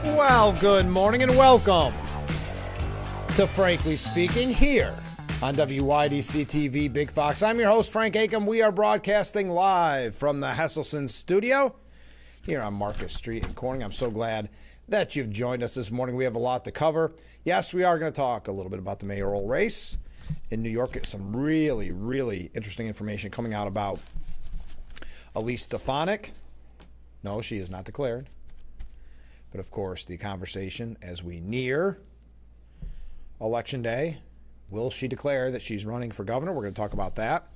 Well, good morning and welcome to Frankly Speaking here on WYDC TV Big Fox. I'm your host, Frank Acom. We are broadcasting live from the Hesselson studio here on Market Street in Corning. I'm so glad that you've joined us this morning. We have a lot to cover. Yes, we are going to talk a little bit about the mayoral race in New York. Get some really, really interesting information coming out about Elise Stefanik. No, she is not declared. But of course, the conversation as we near Election Day, will she declare that she's running for governor? We're going to talk about that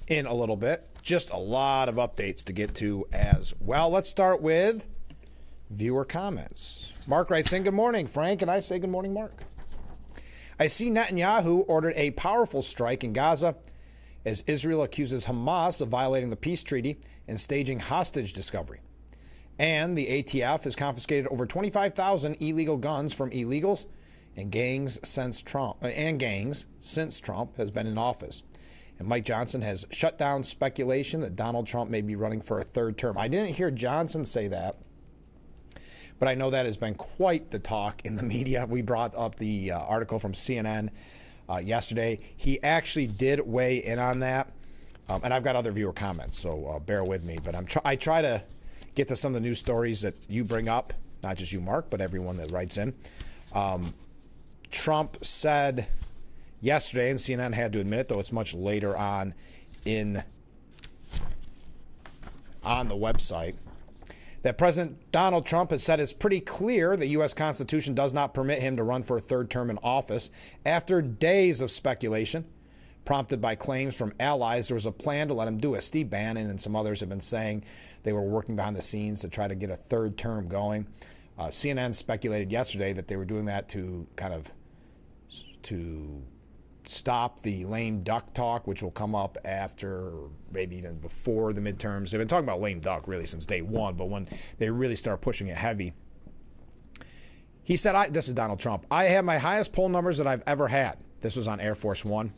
in a little bit. Just a lot of updates to get to as well. Let's start with viewer comments. Mark writes in, good morning, Frank, and I say good morning, Mark. I see Netanyahu ordered a powerful strike in Gaza as Israel accuses Hamas of violating the peace treaty and staging hostage discovery. And the ATF has confiscated over 25,000 illegal guns from illegals and gangs since Trump has been in office. And Mike Johnson has shut down speculation that Donald Trump may be running for a third term. I didn't hear Johnson say that, but I know that has been quite the talk in the media. We brought up the article from CNN yesterday. He actually did weigh in on that, and I've got other viewer comments, so bear with me. But I try to get to some of the news stories that you bring up, not just you, Mark, but everyone that writes in. Trump said yesterday, and CNN had to admit it, though it's much later on the website, that President Donald Trump has said it's pretty clear the U.S. Constitution does not permit him to run for a third term in office. After days of speculation, prompted by claims from allies, there was a plan to let him do it. Steve Bannon and some others have been saying they were working behind the scenes to try to get a third term going. CNN speculated yesterday that they were doing that to stop the lame duck talk, which will come up after, maybe even before the midterms. They've been talking about lame duck really since day one, but when they really start pushing it heavy. He said, this is Donald Trump, I have my highest poll numbers that I've ever had. This was on Air Force One.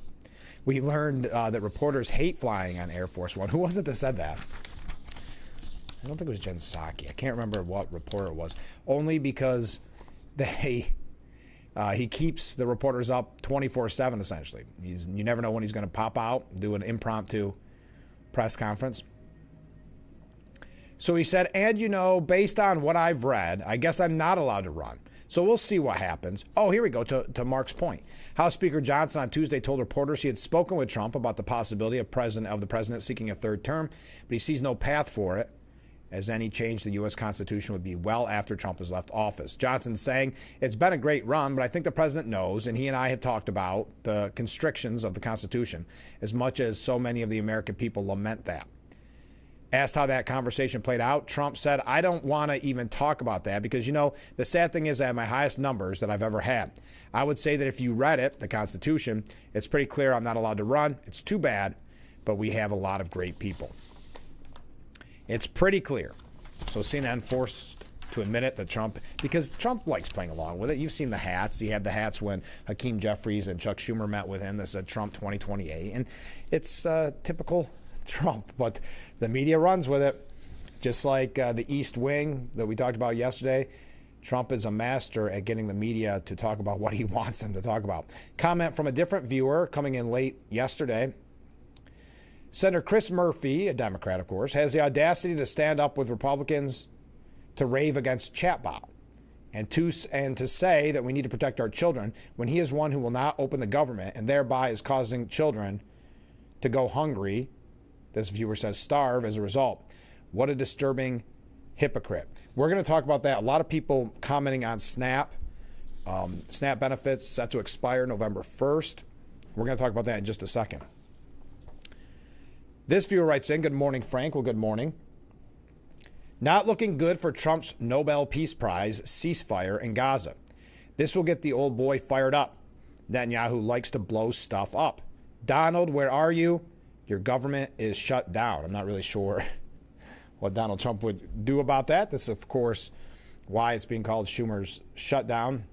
We learned that reporters hate flying on Air Force One. Who was it that said that? I don't think it was Jen Psaki. I can't remember what reporter it was. Only because he keeps the reporters up 24/7 essentially. You never know when he's going to pop out, do an impromptu press conference. So he said, and based on what I've read, I guess I'm not allowed to run. So we'll see what happens. Oh, here we go to Mark's point. House Speaker Johnson on Tuesday told reporters he had spoken with Trump about the possibility of the president seeking a third term, but he sees no path for it, as any change to the U.S. Constitution would be well after Trump has left office. Johnson saying, it's been a great run, but I think the president knows, and he and I have talked about the constrictions of the Constitution, as much as so many of the American people lament that. Asked how that conversation played out, Trump said, I don't want to even talk about that because, the sad thing is I have my highest numbers that I've ever had. I would say that if you read it, the Constitution, it's pretty clear I'm not allowed to run. It's too bad, but we have a lot of great people. It's pretty clear. So CNN forced to admit it that because Trump likes playing along with it. You've seen the hats. He had the hats when Hakeem Jeffries and Chuck Schumer met with him that said Trump 2028. And it's typical Trump, but the media runs with it. Just like the East Wing that we talked about yesterday, Trump is a master at getting the media to talk about what he wants them to talk about. Comment from a different viewer coming in late yesterday. Senator Chris Murphy, a Democrat, of course, has the audacity to stand up with Republicans to rave against chatbot and to say that we need to protect our children when he is one who will not open the government and thereby is causing children to go hungry. This viewer says starve as a result. What a disturbing hypocrite. We're going to talk about that. A lot of people commenting on SNAP. SNAP benefits set to expire November 1st. We're going to talk about that in just a second. This viewer writes in, good morning, Frank. Well, good morning. Not looking good for Trump's Nobel Peace Prize ceasefire in Gaza. This will get the old boy fired up. Netanyahu likes to blow stuff up. Donald, where are you? Your government is shut down. I'm not really sure what Donald Trump would do about that. This, of course, why it's being called Schumer's shutdown,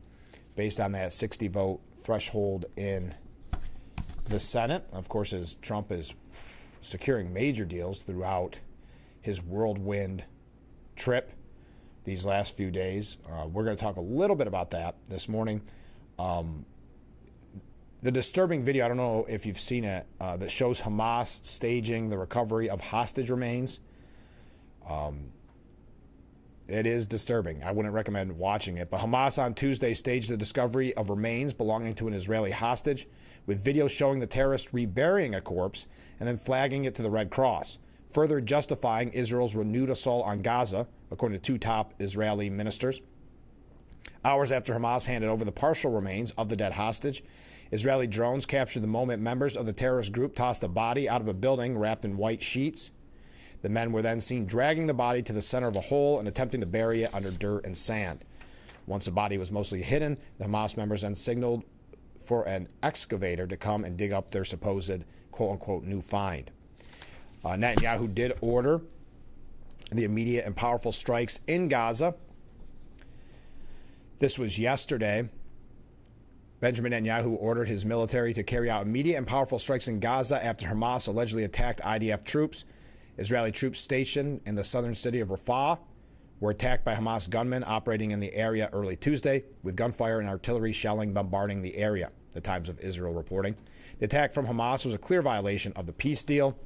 based on that 60-vote threshold in the Senate. Of course, as Trump is securing major deals throughout his whirlwind trip these last few days. We're going to talk a little bit about that this morning. The disturbing video, I don't know if you've seen it, that shows Hamas staging the recovery of hostage remains. It is disturbing. I wouldn't recommend watching it. But Hamas on Tuesday staged the discovery of remains belonging to an Israeli hostage, with videos showing the terrorist reburying a corpse and then flagging it to the Red Cross, further justifying Israel's renewed assault on Gaza, according to two top Israeli ministers. Hours after Hamas handed over the partial remains of the dead hostage, Israeli drones captured the moment members of the terrorist group tossed a body out of a building wrapped in white sheets. The men were then seen dragging the body to the center of a hole and attempting to bury it under dirt and sand. Once the body was mostly hidden, the Hamas members then signaled for an excavator to come and dig up their supposed quote-unquote new find. Netanyahu did order the immediate and powerful strikes in Gaza. This was yesterday. Benjamin Netanyahu ordered his military to carry out immediate and powerful strikes in Gaza after Hamas allegedly attacked IDF troops. Israeli troops stationed in the southern city of Rafah were attacked by Hamas gunmen operating in the area early Tuesday, with gunfire and artillery shelling bombarding the area, the Times of Israel reporting. The attack from Hamas was a clear violation of the peace deal.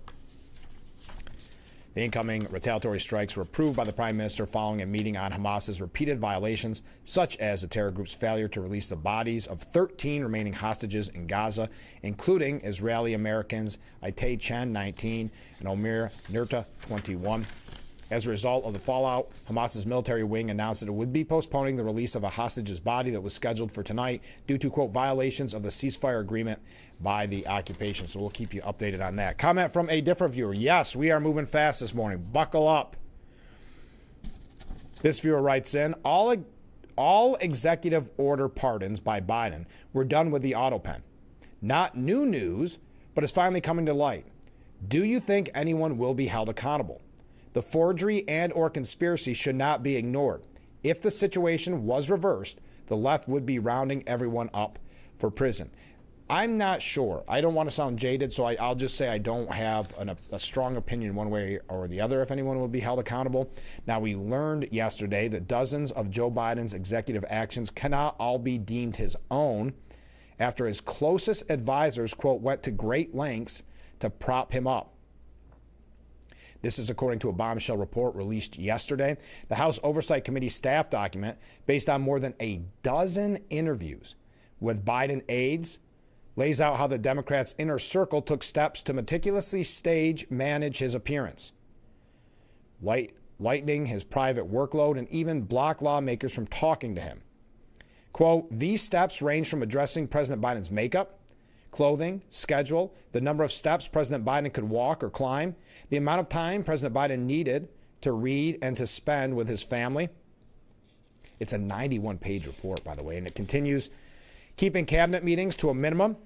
The incoming retaliatory strikes were approved by the Prime Minister following a meeting on Hamas's repeated violations, such as the terror group's failure to release the bodies of 13 remaining hostages in Gaza, including Israeli Americans Itay Chen, 19, and Omer Nirta, 21. As a result of the fallout, Hamas's military wing announced that it would be postponing the release of a hostage's body that was scheduled for tonight due to, quote, violations of the ceasefire agreement by the occupation. So we'll keep you updated on that. Comment from a different viewer. Yes, we are moving fast this morning. Buckle up. This viewer writes in, all executive order pardons by Biden were done with the auto pen. Not new news, but it's finally coming to light. Do you think anyone will be held accountable? The forgery and or conspiracy should not be ignored. If the situation was reversed, the left would be rounding everyone up for prison. I'm not sure. I don't want to sound jaded, so I'll just say I don't have a strong opinion one way or the other if anyone will be held accountable. Now, we learned yesterday that dozens of Joe Biden's executive actions cannot all be deemed his own after his closest advisors, quote, went to great lengths to prop him up. This is according to a bombshell report released yesterday. The House Oversight Committee staff document, based on more than a dozen interviews with Biden aides, lays out how the Democrats' inner circle took steps to meticulously manage his appearance, lightening his private workload and even block lawmakers from talking to him. Quote, these steps range from addressing President Biden's makeup, clothing, schedule, the number of steps President Biden could walk or climb, the amount of time President Biden needed to read and to spend with his family. It's a 91-page report, by the way, and it continues, keeping cabinet meetings to a minimum,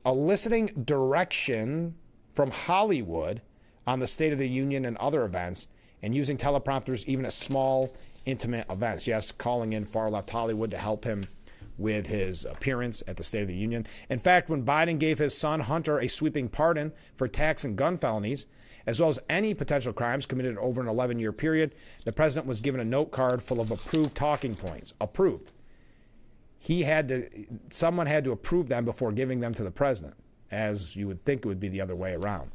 eliciting direction from Hollywood on the State of the Union and other events, and using teleprompters even at small, intimate events. Yes, calling in far-left Hollywood to help him with his appearance at the State of the Union. In fact, when Biden gave his son Hunter a sweeping pardon for tax and gun felonies, as well as any potential crimes committed over an 11-year period, the president was given a note card full of approved talking points. Approved. Someone had to approve them before giving them to the president, as you would think it would be the other way around.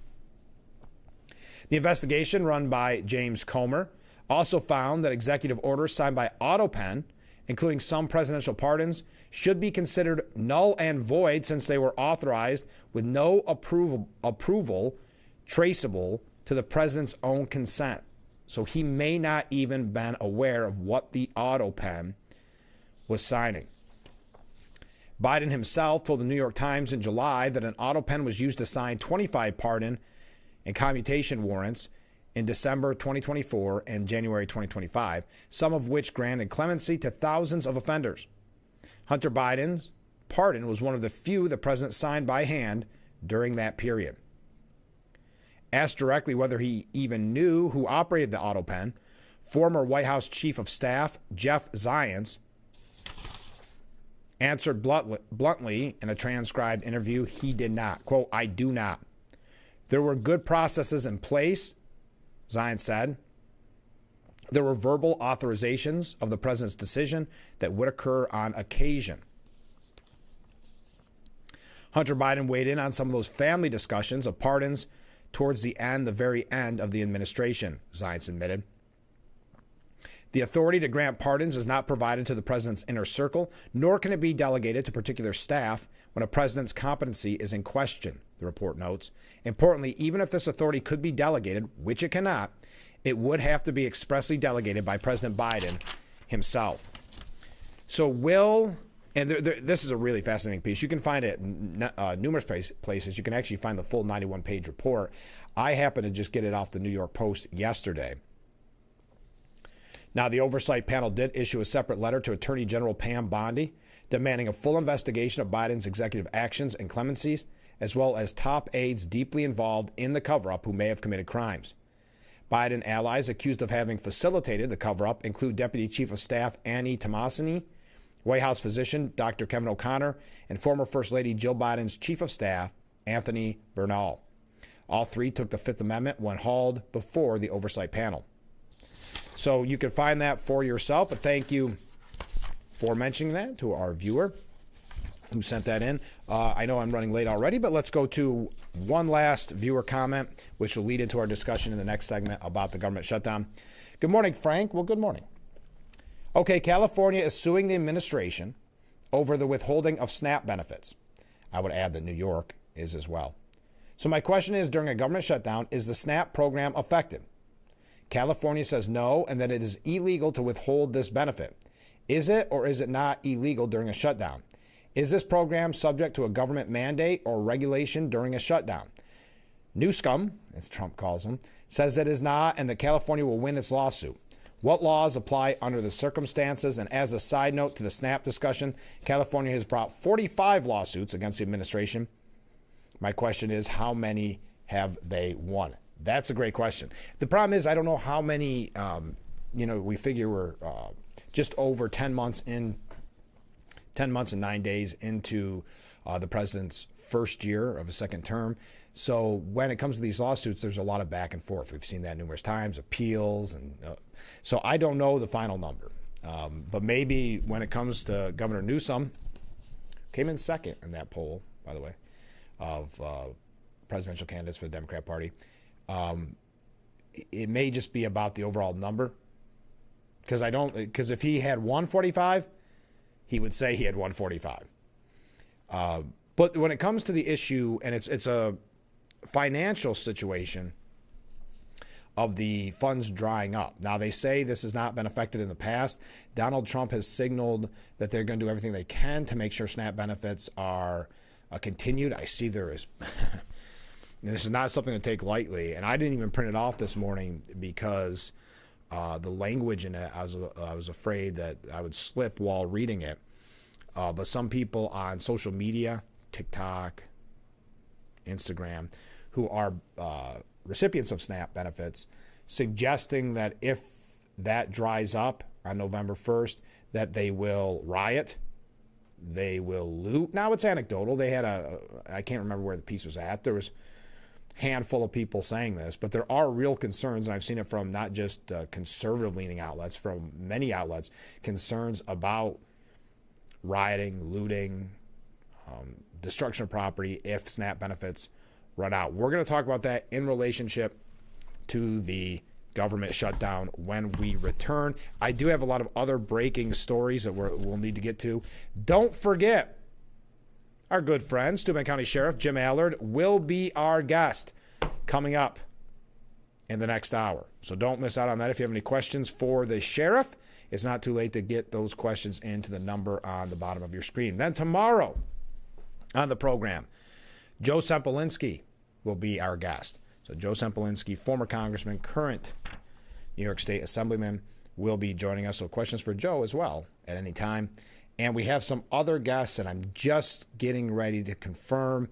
The investigation run by James Comer also found that executive orders signed by AutoPen, including some presidential pardons, should be considered null and void since they were authorized with no approval traceable to the president's own consent. So he may not even been aware of what the AutoPen was signing. Biden himself told the New York Times in July that an AutoPen was used to sign 25 pardon and commutation warrants in December 2024 and January 2025, some of which granted clemency to thousands of offenders. Hunter Biden's pardon was one of the few the president signed by hand during that period. Asked directly whether he even knew who operated the AutoPen, Former White House Chief of Staff Jeff Zients answered bluntly in a transcribed interview he did not. Quote, "I do not. There were good processes in place," Zients said. "There were verbal authorizations of the president's decision that would occur on occasion." Hunter Biden weighed in on some of those family discussions of pardons towards the very end of the administration, Zients admitted. "The authority to grant pardons is not provided to the president's inner circle, nor can it be delegated to particular staff when a president's competency is in question," the report notes. "Importantly, even if this authority could be delegated, which it cannot, it would have to be expressly delegated by President Biden himself." So this is a really fascinating piece. You can find it in numerous places. You can actually find the full 91-page report. I happened to just get it off the New York Post yesterday. Now, the oversight panel did issue a separate letter to Attorney General Pam Bondi demanding a full investigation of Biden's executive actions and clemencies, as well as top aides deeply involved in the cover-up who may have committed crimes. Biden allies accused of having facilitated the cover-up include Deputy Chief of Staff Annie Tomasini, White House physician Dr. Kevin O'Connor, and former First Lady Jill Biden's Chief of Staff Anthony Bernal. All three took the Fifth Amendment when hauled before the oversight panel. So you can find that for yourself, but thank you for mentioning that to our viewer who sent that in. I know I'm running late already, but let's go to one last viewer comment, which will lead into our discussion in the next segment about the government shutdown. Good morning, Frank. Well, good morning. Okay, California is suing the administration over the withholding of SNAP benefits. I would add that New York is as well. So my question is, during a government shutdown, is the SNAP program affected? California says no, and that it is illegal to withhold this benefit. Is it or is it not illegal during a shutdown? Is this program subject to a government mandate or regulation during a shutdown? Newscomb, as Trump calls him, says it is not and that California will win its lawsuit. What laws apply under the circumstances? And as a side note to the SNAP discussion, California has brought 45 lawsuits against the administration. My question is, how many have they won? That's a great question. The problem is, I don't know how many, we figure we're just over 10 months and 9 days into the president's first year of a second term. So when it comes to these lawsuits, there's a lot of back and forth. We've seen that numerous times, appeals. And so I don't know the final number. But maybe when it comes to Governor Newsom, came in second in that poll, by the way, of presidential candidates for the Democrat Party. It may just be about the overall number. Because if he had 145, he would say he had 145. But when it comes to the issue, and it's a financial situation of the funds drying up. Now, they say this has not been affected in the past. Donald Trump has signaled that they're going to do everything they can to make sure SNAP benefits are continued. I see there is... This is not something to take lightly, and I didn't even print it off this morning because the language in it, I was afraid that I would slip while reading it. But some people on social media, TikTok, Instagram, who are recipients of SNAP benefits, suggesting that if that dries up on November 1st, that they will riot, they will loot. Now, it's anecdotal. They had I can't remember where the piece was at. There was handful of people saying this, but there are real concerns, and I've seen it from not just conservative-leaning outlets, from many outlets, concerns about rioting, looting, destruction of property if SNAP benefits run out. We're going to talk about that in relationship to the government shutdown when we return. I do have a lot of other breaking stories that we'll need to get to. Don't forget, our good friend, Steuben County Sheriff Jim Allard will be our guest coming up in the next hour. So don't miss out on that. If you have any questions for the sheriff, it's not too late to get those questions into the number on the bottom of your screen. Then tomorrow on the program, Joe Sempolinski will be our guest. So Joe Sempolinski, former congressman, current New York State Assemblyman, will be joining us. So questions for Joe as well at any time. And we have some other guests that I'm just getting ready to confirm.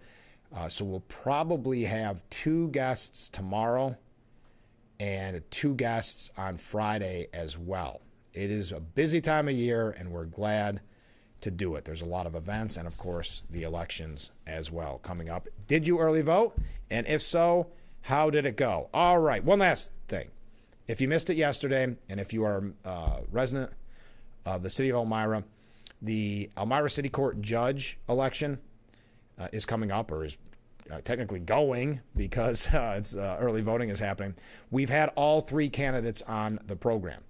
So we'll probably have 2 guests tomorrow and 2 guests on Friday as well. It is a busy time of year, and we're glad to do it. There's a lot of events and, of course, the elections as well coming up. Did you early vote? And if so, how did it go? All right, one last thing. If you missed it yesterday, and if you are a resident of the city of Elmira, the Elmira City Court judge election is coming up, or is technically going, because it's early voting is happening. We've had all 3 candidates on the program.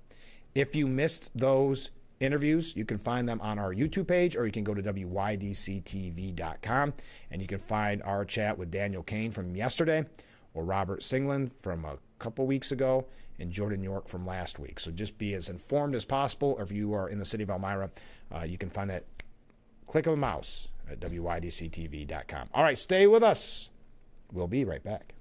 If you missed those interviews, you can find them on our YouTube page, or you can go to WYDCTV.com, and you can find our chat with Daniel Kane from yesterday, or Robert Singland from a couple weeks ago, and Jordan York from last week. So just be as informed as possible. Or if you are in the city of Elmira, you can find that click of a mouse at WYDCTV.com. All right, stay with us. We'll be right back.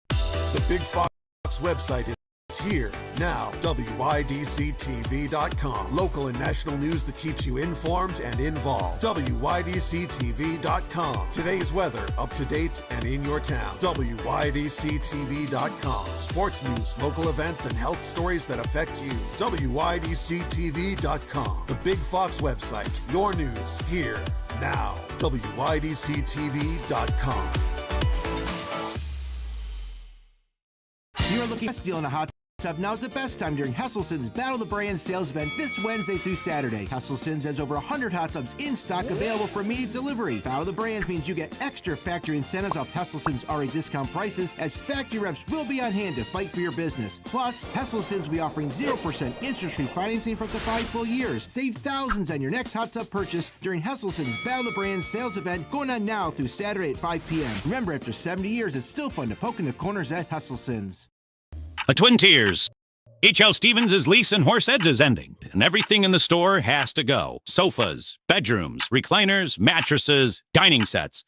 The Big Fox website is here now. WYDCTV.com. Local and national news that keeps you informed and involved. WYDCTV.com. Today's weather, up to date and in your town. WYDCTV.com. Sports news, local events, and health stories that affect you. WYDCTV.com. The Big Fox website. Your news here now. WYDCTV.com. You are looking for a deal on a hot tub. Now's the best time during Hesselson's Battle of the Brand sales event this Wednesday through Saturday. Hesselson's has over 100 hot tubs in stock available for immediate delivery. Battle of the Brands means you get extra factory incentives off Hesselson's already discount prices, as factory reps will be on hand to fight for your business. Plus, Hesselson's will be offering 0% interest-free financing for up to 5 full years. Save thousands on your next hot tub purchase during Hesselson's Battle of the Brands sales event going on now through Saturday at 5 p.m. Remember, after 70 years, it's still fun to poke in the corners at Hesselson's. A Twin Tiers. H.L. Stevens' lease in Horseheads is ending, and everything in the store has to go. Sofas, bedrooms, recliners, mattresses, dining sets.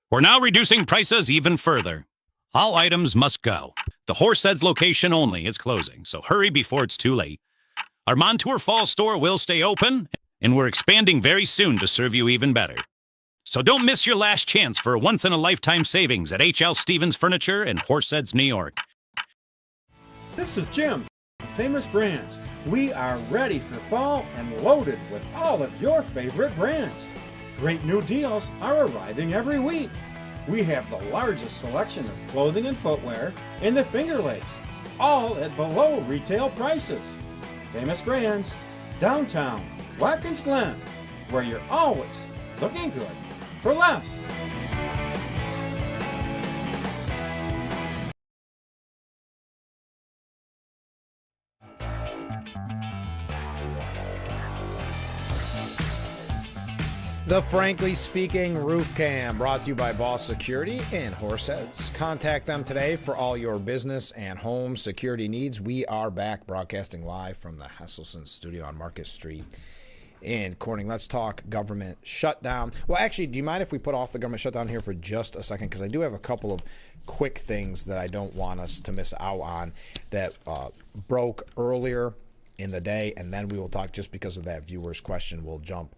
We're now reducing prices even further. All items must go. The Horseheads location only is closing, so hurry before it's too late. Our Montour Falls store will stay open, and we're expanding very soon to serve you even better. So don't miss your last chance for a once-in-a-lifetime savings at H.L. Stevens Furniture in Horseheads, New York. This is Jim from Famous Brands. We are ready for fall and loaded with all of your favorite brands. Great new deals are arriving every week. We have the largest selection of clothing and footwear in the Finger Lakes, all at below retail prices. Famous Brands, downtown Watkins Glen, where you're always looking good for less. The Frankly Speaking Roof Cam, brought to you by Boss Security in Horseheads. Contact them today for all your business and home security needs. We are back broadcasting live from the Hesselson studio on Market Street in Corning. Let's talk government shutdown. Well, actually, do you mind if we put off the government shutdown here for just a second? Because I do have a couple of quick things that I don't want us to miss out on that broke earlier in the day, and then we will talk, just because of that viewer's question, we'll jump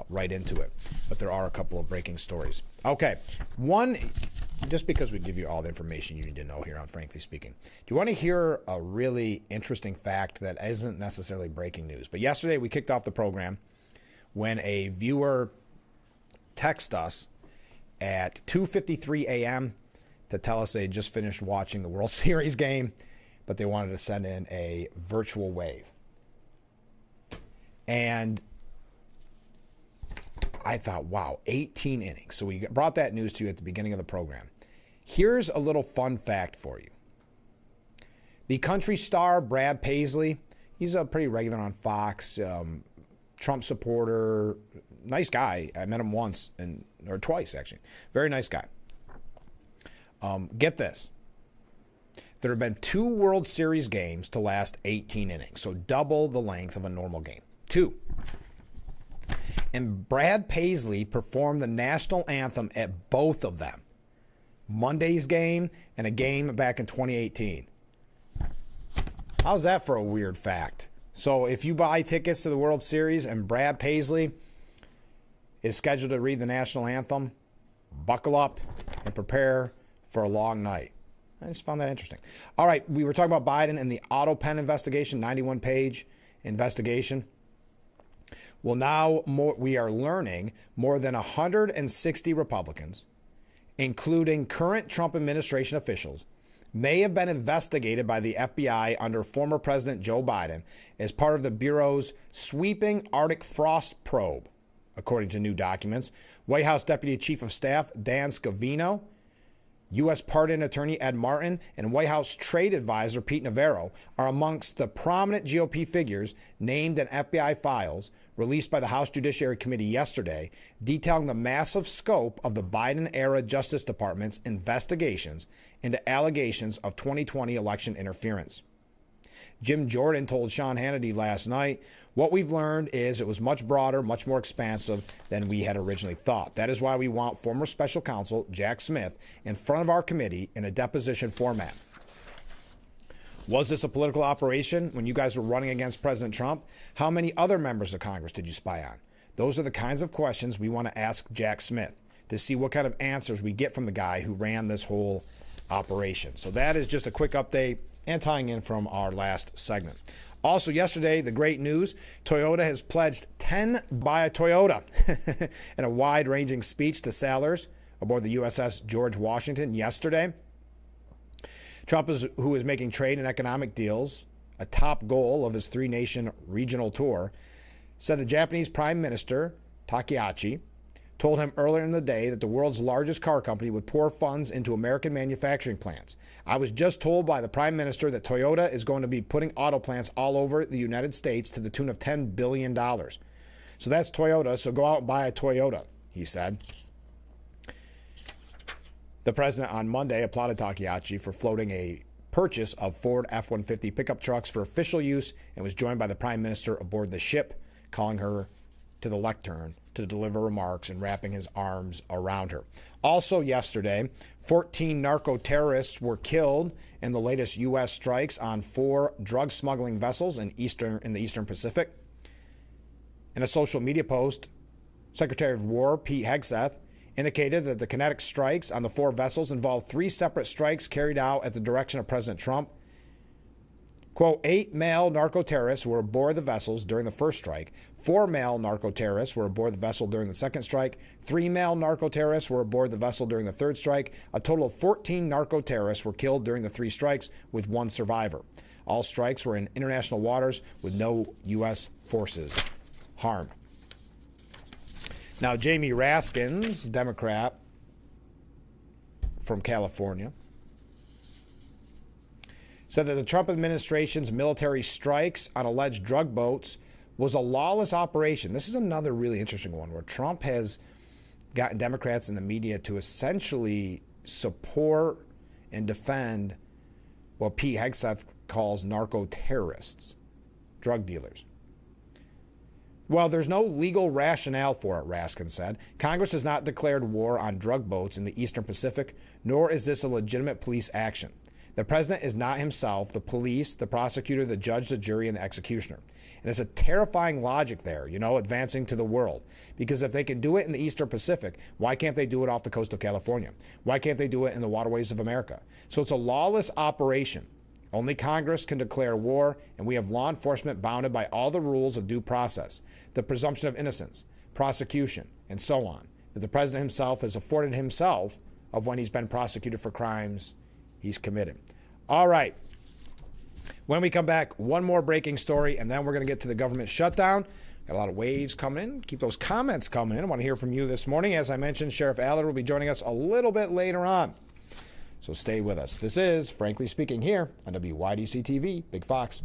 right into it. But there are a couple of breaking stories. Okay, one, just because we give you all the information you need to know here on Frankly Speaking. Do you want to hear a really interesting fact that isn't necessarily breaking news? But yesterday we kicked off the program when a viewer texted us at 2:53 a.m. to tell us they had just finished watching the World Series game, but they wanted to send in a virtual wave. And I thought, wow, 18 innings. So we brought that news to you at the beginning of the program. Here's a little fun fact for you. The country star Brad Paisley, he's a pretty regular on Fox, Trump supporter, nice guy. I met him once, or twice actually. Very nice guy. Get this. There have been 2 World Series games to last 18 innings, so double the length of a normal game. 2. And Brad Paisley performed the national anthem at both of them. Monday's game and a game back in 2018. How's that for a weird fact? So if you buy tickets to the World Series and Brad Paisley is scheduled to read the national anthem, buckle up and prepare for a long night. I just found that interesting. All right, we were talking about Biden and the auto pen investigation, 91-page investigation. Well, now we are learning more than 160 Republicans, including current Trump administration officials, may have been investigated by the FBI under former President Joe Biden as part of the Bureau's sweeping Arctic frost probe, according to new documents. White House Deputy Chief of Staff Dan Scavino, U.S. Pardon Attorney Ed Martin, and White House Trade Advisor Pete Navarro are amongst the prominent GOP figures named in FBI files released by the House Judiciary Committee yesterday, detailing the massive scope of the Biden-era Justice Department's investigations into allegations of 2020 election interference. Jim Jordan told Sean Hannity last night, what we've learned is it was much broader, much more expansive than we had originally thought. That is why we want former special counsel Jack Smith in front of our committee in a deposition format. Was this a political operation when you guys were running against President Trump? How many other members of Congress did you spy on? Those are the kinds of questions we want to ask Jack Smith to see what kind of answers we get from the guy who ran this whole operation. So that is just a quick update and tying in from our last segment. Also yesterday, the great news, Toyota has pledged 10 buy a Toyota in a wide-ranging speech to sailors aboard the USS George Washington yesterday. Trump, who is making trade and economic deals a top goal of his three-nation regional tour, said the Japanese Prime Minister, Takaichi, told him earlier in the day that the world's largest car company would pour funds into American manufacturing plants. I was just told by the Prime Minister that Toyota is going to be putting auto plants all over the United States to the tune of $10 billion. So that's Toyota, so go out and buy a Toyota, he said. The president on Monday applauded Takaichi for floating a purchase of Ford F-150 pickup trucks for official use and was joined by the Prime Minister aboard the ship, calling her to the lectern to deliver remarks and wrapping his arms around her. Also yesterday, 14 narco-terrorists were killed in the latest U.S. strikes on 4 drug smuggling vessels in the Eastern Pacific. In a social media post, Secretary of War Pete Hegseth indicated that the kinetic strikes on the 4 vessels involved 3 separate strikes carried out at the direction of President Trump. Quote, 8 male narco-terrorists were aboard the vessels during the first strike. 4 male narco-terrorists were aboard the vessel during the second strike. 3 male narco-terrorists were aboard the vessel during the third strike. A total of 14 narco-terrorists were killed during the 3 strikes, with 1 survivor. All strikes were in international waters with no U.S. forces harmed. Now, Jamie Raskins, Democrat from California, said that the Trump administration's military strikes on alleged drug boats was a lawless operation. This is another really interesting one where Trump has gotten Democrats in the media to essentially support and defend what Pete Hegseth calls narco-terrorists, drug dealers. Well, there's no legal rationale for it, Raskin said. Congress has not declared war on drug boats in the Eastern Pacific, nor is this a legitimate police action. The president is not himself the police, the prosecutor, the judge, the jury, and the executioner. And it's a terrifying logic there, advancing to the world. Because if they can do it in the Eastern Pacific, why can't they do it off the coast of California? Why can't they do it in the waterways of America? So it's a lawless operation. Only Congress can declare war, and we have law enforcement bounded by all the rules of due process, the presumption of innocence, prosecution, and so on, that the president himself has afforded himself of when he's been prosecuted for crimes he's committed. All right. When we come back, one more breaking story, and then we're going to get to the government shutdown. Got a lot of waves coming in. Keep those comments coming in. I want to hear from you this morning. As I mentioned, Sheriff Allard will be joining us a little bit later on. So stay with us. This is Frankly Speaking here on WYDC TV, Big Fox.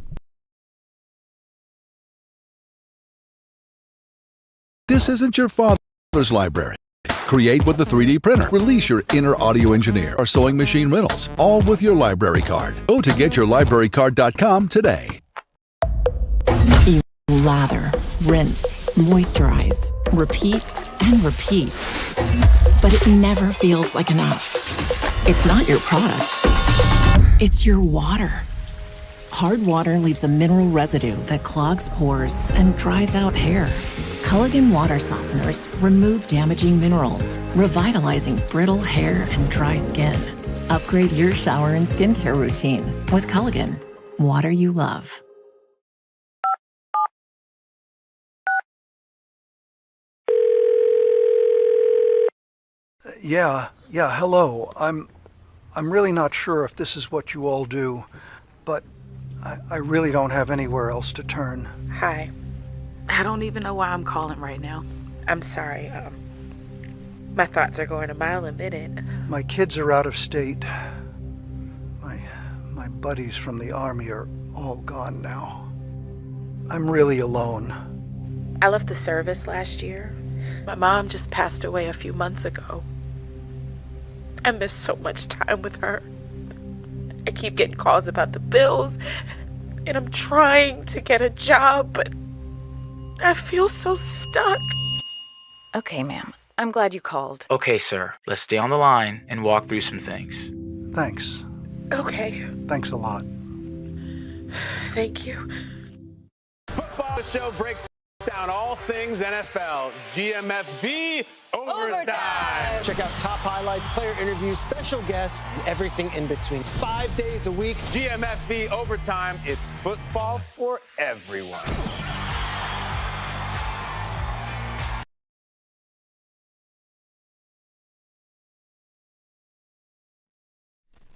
This isn't your father's library. Create with the 3D printer. Release your inner audio engineer or sewing machine rentals, all with your library card. Go to getyourlibrarycard.com today. You lather, rinse, moisturize, repeat, and repeat. But it never feels like enough. It's not your products. It's your water. Hard water leaves a mineral residue that clogs pores and dries out hair. Culligan water softeners remove damaging minerals, revitalizing brittle hair and dry skin. Upgrade your shower and skincare routine with Culligan, water you love. Yeah, hello. I'm really not sure if this is what you all do, but I really don't have anywhere else to turn. Hi. I don't even know why I'm calling right now. I'm sorry. My thoughts are going a mile a minute. My kids are out of state. My buddies from the army are all gone now. I'm really alone. I left the service last year. My mom just passed away a few months ago. I miss so much time with her. I keep getting calls about the bills, and I'm trying to get a job, but I feel so stuck. Okay, ma'am. I'm glad you called. Okay, sir. Let's stay on the line and walk through some things. Thanks. Okay. Thanks a lot. Thank you. Football Show breaks down all things NFL. GMFB Overtime. Check out top highlights, player interviews, special guests, and everything in between. 5 days a week. GMFB Overtime. It's football for everyone.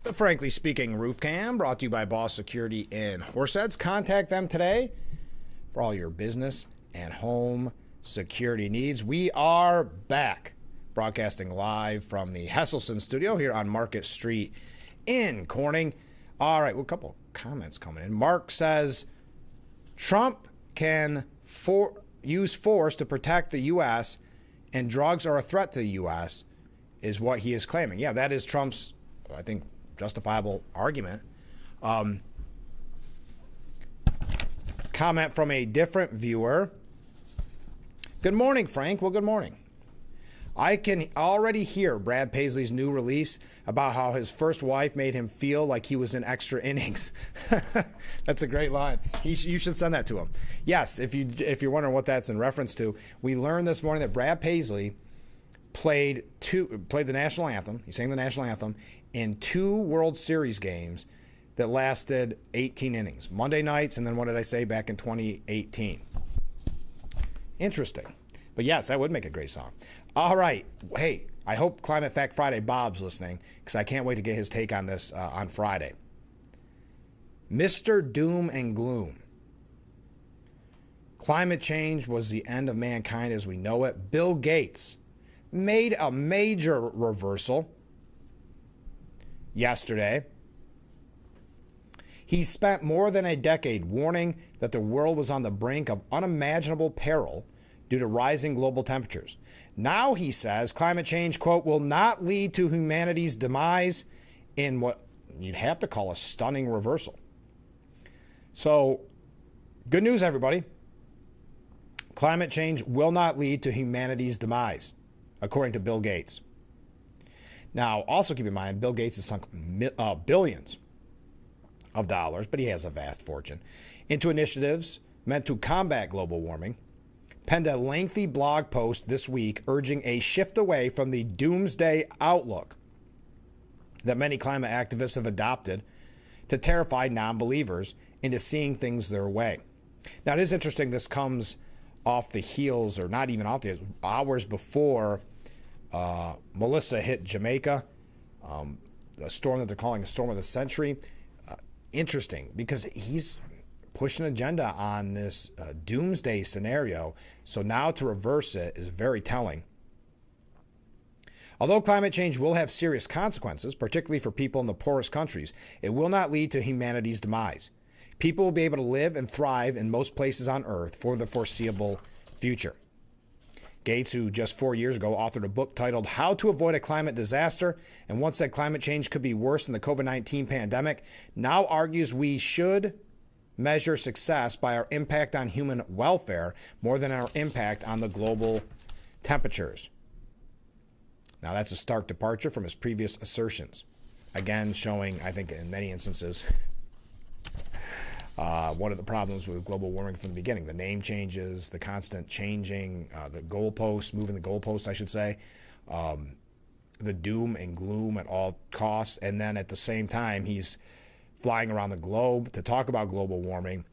The Frankly Speaking Roof Cam, brought to you by Boss Security in Horseheads. Contact them today for all your business and home security needs. We are back, broadcasting live from the Hesselson studio here on Market Street in Corning. All right, well, a couple comments coming in. Mark says Trump can use force to protect the U.S. and drugs are a threat to the U.S. is what he is claiming. Yeah, that is Trump's, I think, justifiable argument. Comment from a different viewer. Good morning, Frank. Well, good morning. I can already hear Brad Paisley's new release about how his first wife made him feel like he was in extra innings. That's a great line. You should send that to him. Yes, if you're wondering what that's in reference to, we learned this morning that Brad Paisley played the national anthem. He sang the national anthem in 2 World Series games that lasted 18 innings. Monday nights, and then what did I say, back in 2018. Interesting. But yes, that would make a great song. All right. Hey, I hope Climate Fact Friday Bob's listening, because I can't wait to get his take on this on Friday. Mr. Doom and Gloom. Climate change was the end of mankind as we know it. Bill Gates made a major reversal yesterday. He spent more than a decade warning that the world was on the brink of unimaginable peril due to rising global temperatures. Now he says climate change, quote, will not lead to humanity's demise in what you'd have to call a stunning reversal. So, good news, everybody. Climate change will not lead to humanity's demise, according to Bill Gates. Now, also keep in mind, Bill Gates has sunk billions of dollars, but he has a vast fortune, into initiatives meant to combat global warming, penned a lengthy blog post this week urging a shift away from the doomsday outlook that many climate activists have adopted to terrify non-believers into seeing things their way. Now, it is interesting, this comes off the heels, or not even off the heels, hours before Melissa hit Jamaica, a storm that they're calling a storm of the century. Interesting, because he's pushed an agenda on this doomsday scenario. So now to reverse it is very telling. Although climate change will have serious consequences, particularly for people in the poorest countries, it will not lead to humanity's demise. People will be able to live and thrive in most places on Earth for the foreseeable future. Gates, who just 4 years ago authored a book titled How to Avoid a Climate Disaster, and once said climate change could be worse than the COVID-19 pandemic, now argues we should measure success by our impact on human welfare more than our impact on the global temperatures. Now, that's a stark departure from his previous assertions. Again, showing, I think, in many instances, One of the problems with global warming from the beginning, the name changes, the constant changing, the goalposts, moving the goalposts, I should say, the doom and gloom at all costs. And then at the same time, he's flying around the globe to talk about global warming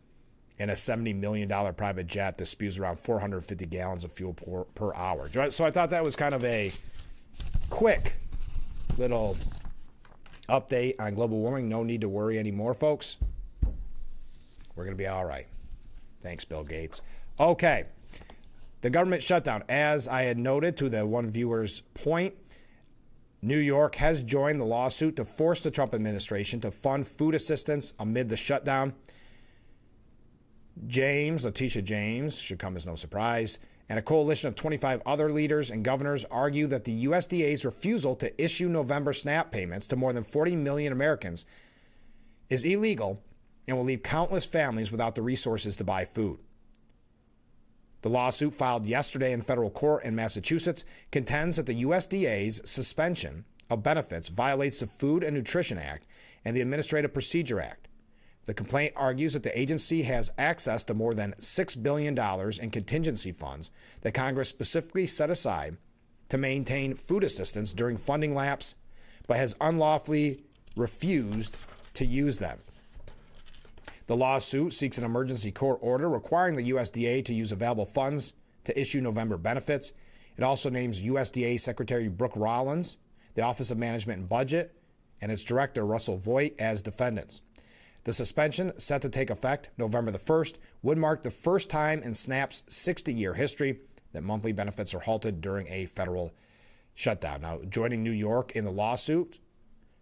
in a $70 million private jet that spews around 450 gallons of fuel per hour. So I thought that was kind of a quick little update on global warming. No need to worry anymore, folks. We're going to be all right. Thanks, Bill Gates. Okay. The government shutdown. As I had noted to the one viewer's point, New York has joined the lawsuit to force the Trump administration to fund food assistance amid the shutdown. Letitia James, should come as no surprise, and a coalition of 25 other leaders and governors argue that the USDA's refusal to issue November SNAP payments to more than 40 million Americans is illegal and will leave countless families without the resources to buy food. The lawsuit, filed yesterday in federal court in Massachusetts, contends that the USDA's suspension of benefits violates the Food and Nutrition Act and the Administrative Procedure Act. The complaint argues that the agency has access to more than $6 billion in contingency funds that Congress specifically set aside to maintain food assistance during funding lapse, but has unlawfully refused to use them. The lawsuit seeks an emergency court order requiring the USDA to use available funds to issue November benefits. It also names USDA Secretary Brooke Rollins, the Office of Management and Budget, and its director, Russell Voigt, as defendants. The suspension, set to take effect November the 1st, would mark the first time in SNAP's 60-year history that monthly benefits are halted during a federal shutdown. Now, joining New York in the lawsuit,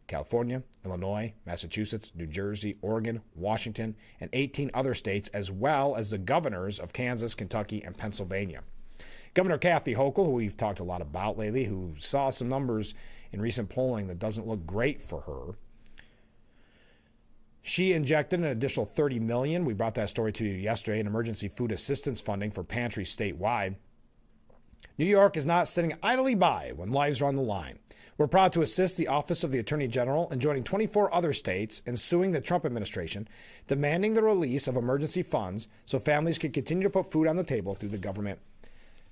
California, Illinois, Massachusetts, New Jersey, Oregon, Washington, and 18 other states, as well as the governors of Kansas, Kentucky, and Pennsylvania. Governor Kathy Hochul, who we've talked a lot about lately, who saw some numbers in recent polling that doesn't look great for her. She injected an additional $30 million. We brought that story to you yesterday, in emergency food assistance funding for pantries statewide. New York is not sitting idly by when lives are on the line. We're proud to assist the Office of the Attorney General in joining 24 other states in suing the Trump administration, demanding the release of emergency funds so families can continue to put food on the table through the government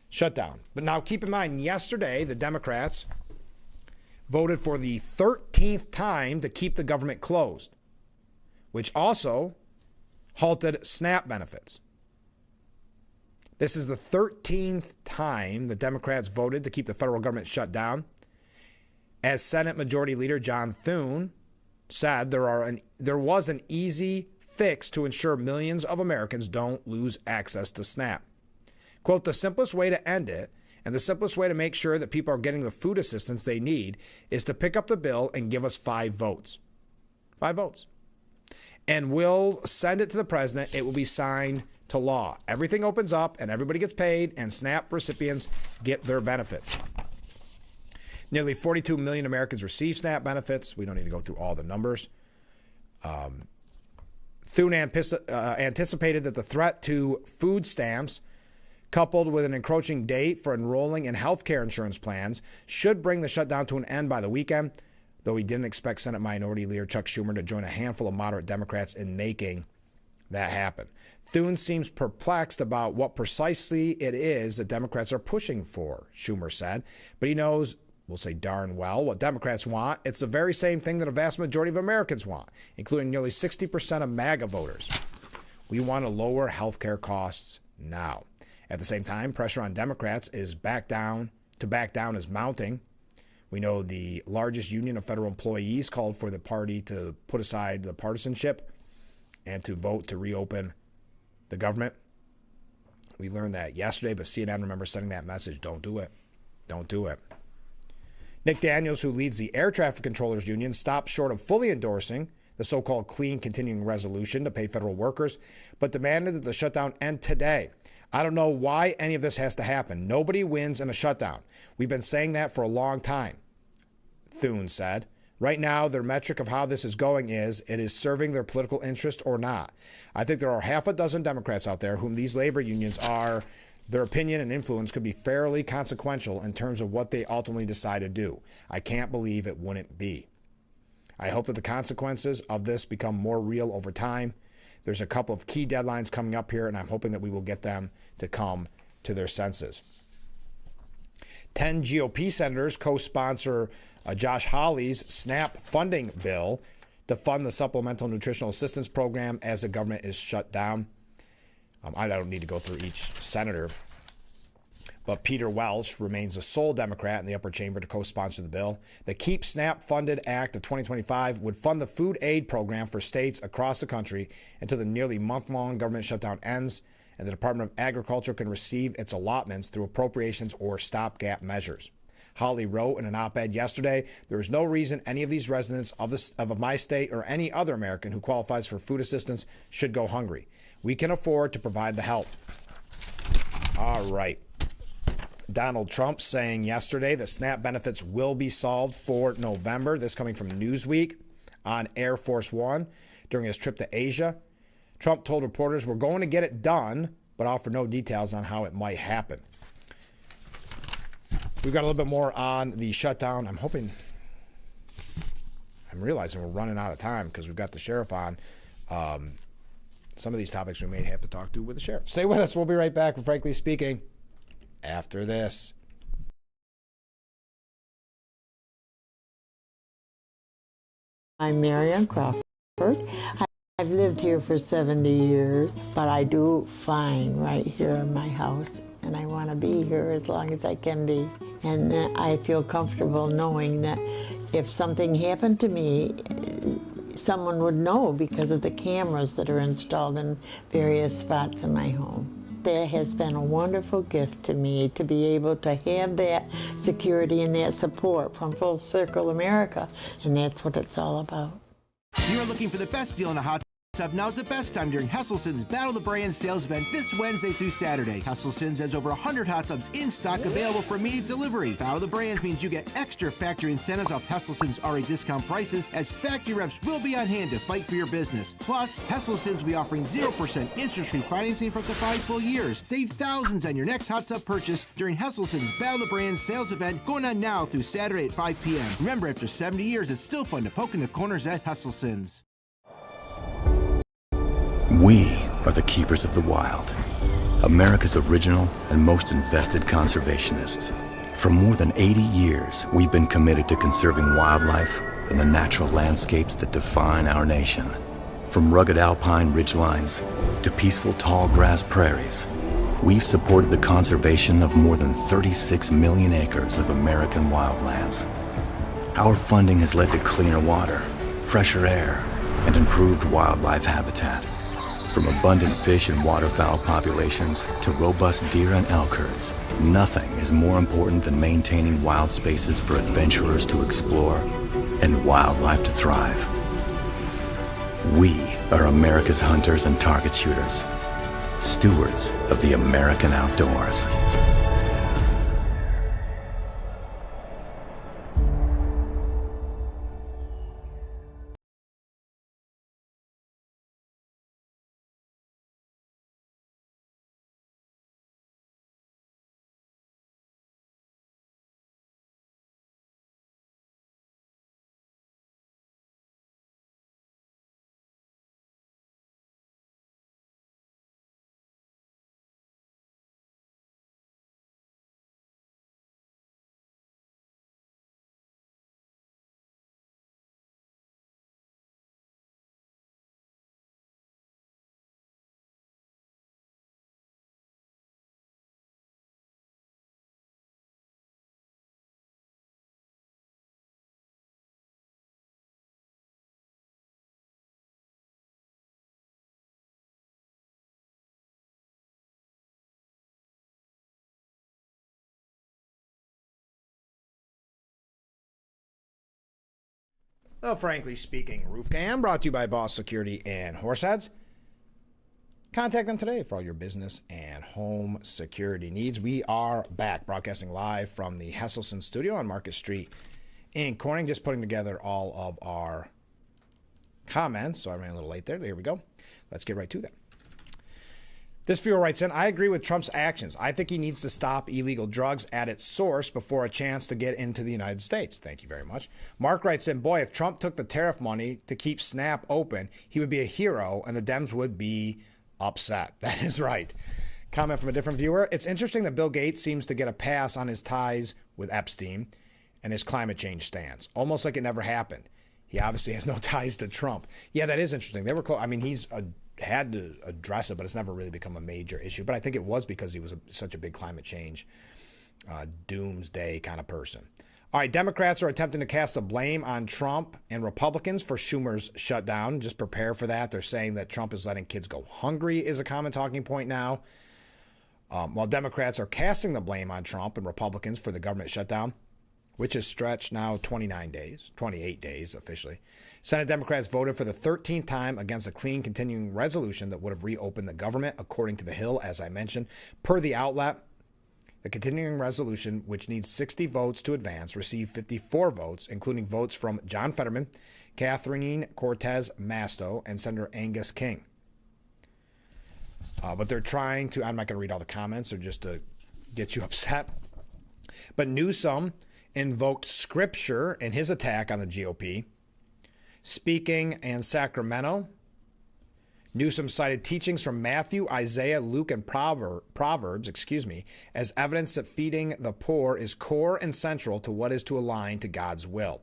shutdown. But now keep in mind, yesterday the Democrats voted for the 13th time to keep the government closed, which also halted SNAP benefits. This is the 13th time the Democrats voted to keep the federal government shut down. As Senate Majority Leader John Thune said, there was an easy fix to ensure millions of Americans don't lose access to SNAP. Quote, the simplest way to end it and the simplest way to make sure that people are getting the food assistance they need is to pick up the bill and give us 5 votes. 5 votes. And we'll send it to the president. It will be signed to law. Everything opens up and everybody gets paid and SNAP recipients get their benefits. Nearly 42 million Americans receive SNAP benefits. We don't need to go through all the numbers. Thune anticipated that the threat to food stamps, coupled with an encroaching date for enrolling in health care insurance plans, should bring the shutdown to an end by the weekend, though he didn't expect Senate Minority Leader Chuck Schumer to join a handful of moderate Democrats in making that happen. Thune seems perplexed about what precisely it is that Democrats are pushing for, Schumer said, but he knows, we'll say darn well, what Democrats want. It's the very same thing that a vast majority of Americans want, including nearly 60% of MAGA voters. We want to lower health care costs now. At the same time, pressure on Democrats is back down is mounting. We know the largest union of federal employees called for the party to put aside the partisanship and to vote to reopen the government. We learned that yesterday, but CNN, remember sending that message, don't do it. Don't do it. Nick Daniels, who leads the Air Traffic Controllers Union, stopped short of fully endorsing the so-called clean continuing resolution to pay federal workers, but demanded that the shutdown end today. I don't know why any of this has to happen. Nobody wins in a shutdown. We've been saying that for a long time, Thune said. Right now, their metric of how this is going is, it is serving their political interest or not. I think there are half a dozen Democrats out there whom these labor unions are, their opinion and influence could be fairly consequential in terms of what they ultimately decide to do. I can't believe it wouldn't be. I hope that the consequences of this become more real over time. There's a couple of key deadlines coming up here, and I'm hoping that we will get them to come to their senses. 10 GOP senators co-sponsor Josh Hawley's SNAP funding bill to fund the Supplemental Nutritional Assistance Program as the government is shut down. I don't need to go through each senator, but Peter Welch remains the sole Democrat in the upper chamber to co-sponsor the bill. The Keep SNAP Funded Act of 2025 would fund the food aid program for states across the country until the nearly month-long government shutdown ends, and the Department of Agriculture can receive its allotments through appropriations or stopgap measures. Hawley wrote in an op-ed yesterday, "There is no reason any of these residents of my state or any other American who qualifies for food assistance should go hungry. We can afford to provide the help." All right. Donald Trump saying yesterday that SNAP benefits will be solved for November. This coming from Newsweek on Air Force One during his trip to Asia. Trump told reporters, "We're going to get it done," but offered no details on how it might happen. We've got a little bit more on the shutdown. I'm realizing we're running out of time because we've got the sheriff on. Some of these topics we may have to talk to with the sheriff. Stay with us. We'll be right back with Frankly Speaking after this. I'm Marianne Crawford. I've lived here for 70 years, but I do fine right here in my house, and I want to be here as long as I can be. And I feel comfortable knowing that if something happened to me, someone would know because of the cameras that are installed in various spots in my home. That has been a wonderful gift to me to be able to have that security and that support from Full Circle America, and that's what it's all about. You're looking for the best deal in a hot tub. Now's the best time during Hesselsen's Battle of the Brand sales event this Wednesday through Saturday. Hesselsen's has over 100 hot tubs in stock available for immediate delivery. Battle of the Brands means you get extra factory incentives off Hesselsen's already discount prices, as factory reps will be on hand to fight for your business. Plus, Hesselsen's will be offering 0% interest-free financing for up to 5 full years. Save thousands on your next hot tub purchase during Hesselsen's Battle of the Brands sales event going on now through Saturday at 5 p.m. Remember, after 70 years, it's still fun to poke in the corners at Hesselsen's. We are the keepers of the wild, America's original and most invested conservationists. For more than 80 years, we've been committed to conserving wildlife and the natural landscapes that define our nation. From rugged alpine ridgelines to peaceful tall grass prairies, we've supported the conservation of more than 36 million acres of American wildlands. Our funding has led to cleaner water, fresher air, and improved wildlife habitat. From abundant fish and waterfowl populations to robust deer and elk herds, nothing is more important than maintaining wild spaces for adventurers to explore and wildlife to thrive. We are America's hunters and target shooters, stewards of the American outdoors. Well, Frankly Speaking Roof Cam, brought to you by Boss Security and Horseheads. Contact them today for all your business and home security needs. We are back, broadcasting live from the Hesselson studio on Market Street in Corning, just putting together all of our comments. So I ran a little late there. Here we go. Let's get right to them. This viewer writes in, I agree with Trump's actions. I think he needs to stop illegal drugs at its source before a chance to get into the United States. Thank you very much. Mark writes in, boy, if Trump took the tariff money to keep Snap open, he would be a hero and the Dems would be upset. That is right. Comment from a different viewer. It's interesting that Bill Gates seems to get a pass on his ties with Epstein and his climate change stance, almost like it never happened. He obviously has no ties to Trump. Yeah, that is interesting. They were close. I mean, he's had to address it, but it's never really become a major issue. But I think it was because he was such a big climate change doomsday kind of person. All right, Democrats are attempting to cast the blame on Trump and Republicans for Schumer's shutdown. Just prepare for that. They're saying that Trump is letting kids go hungry is a common talking point now. While Democrats are casting the blame on Trump and Republicans for the government shutdown, which has stretched now 28 days officially. Senate Democrats voted for the 13th time against a clean continuing resolution that would have reopened the government, according to The Hill, as I mentioned. Per the outlet, the continuing resolution, which needs 60 votes to advance, received 54 votes, including votes from John Fetterman, Catherine Cortez Masto, and Senator Angus King. But they're trying to, I'm not going to read all the comments, or just to get you upset. But Newsom invoked scripture in his attack on the GOP. Speaking in Sacramento, Newsom cited teachings from Matthew, Isaiah, Luke, and Proverbs, as evidence that feeding the poor is core and central to what is to align to God's will.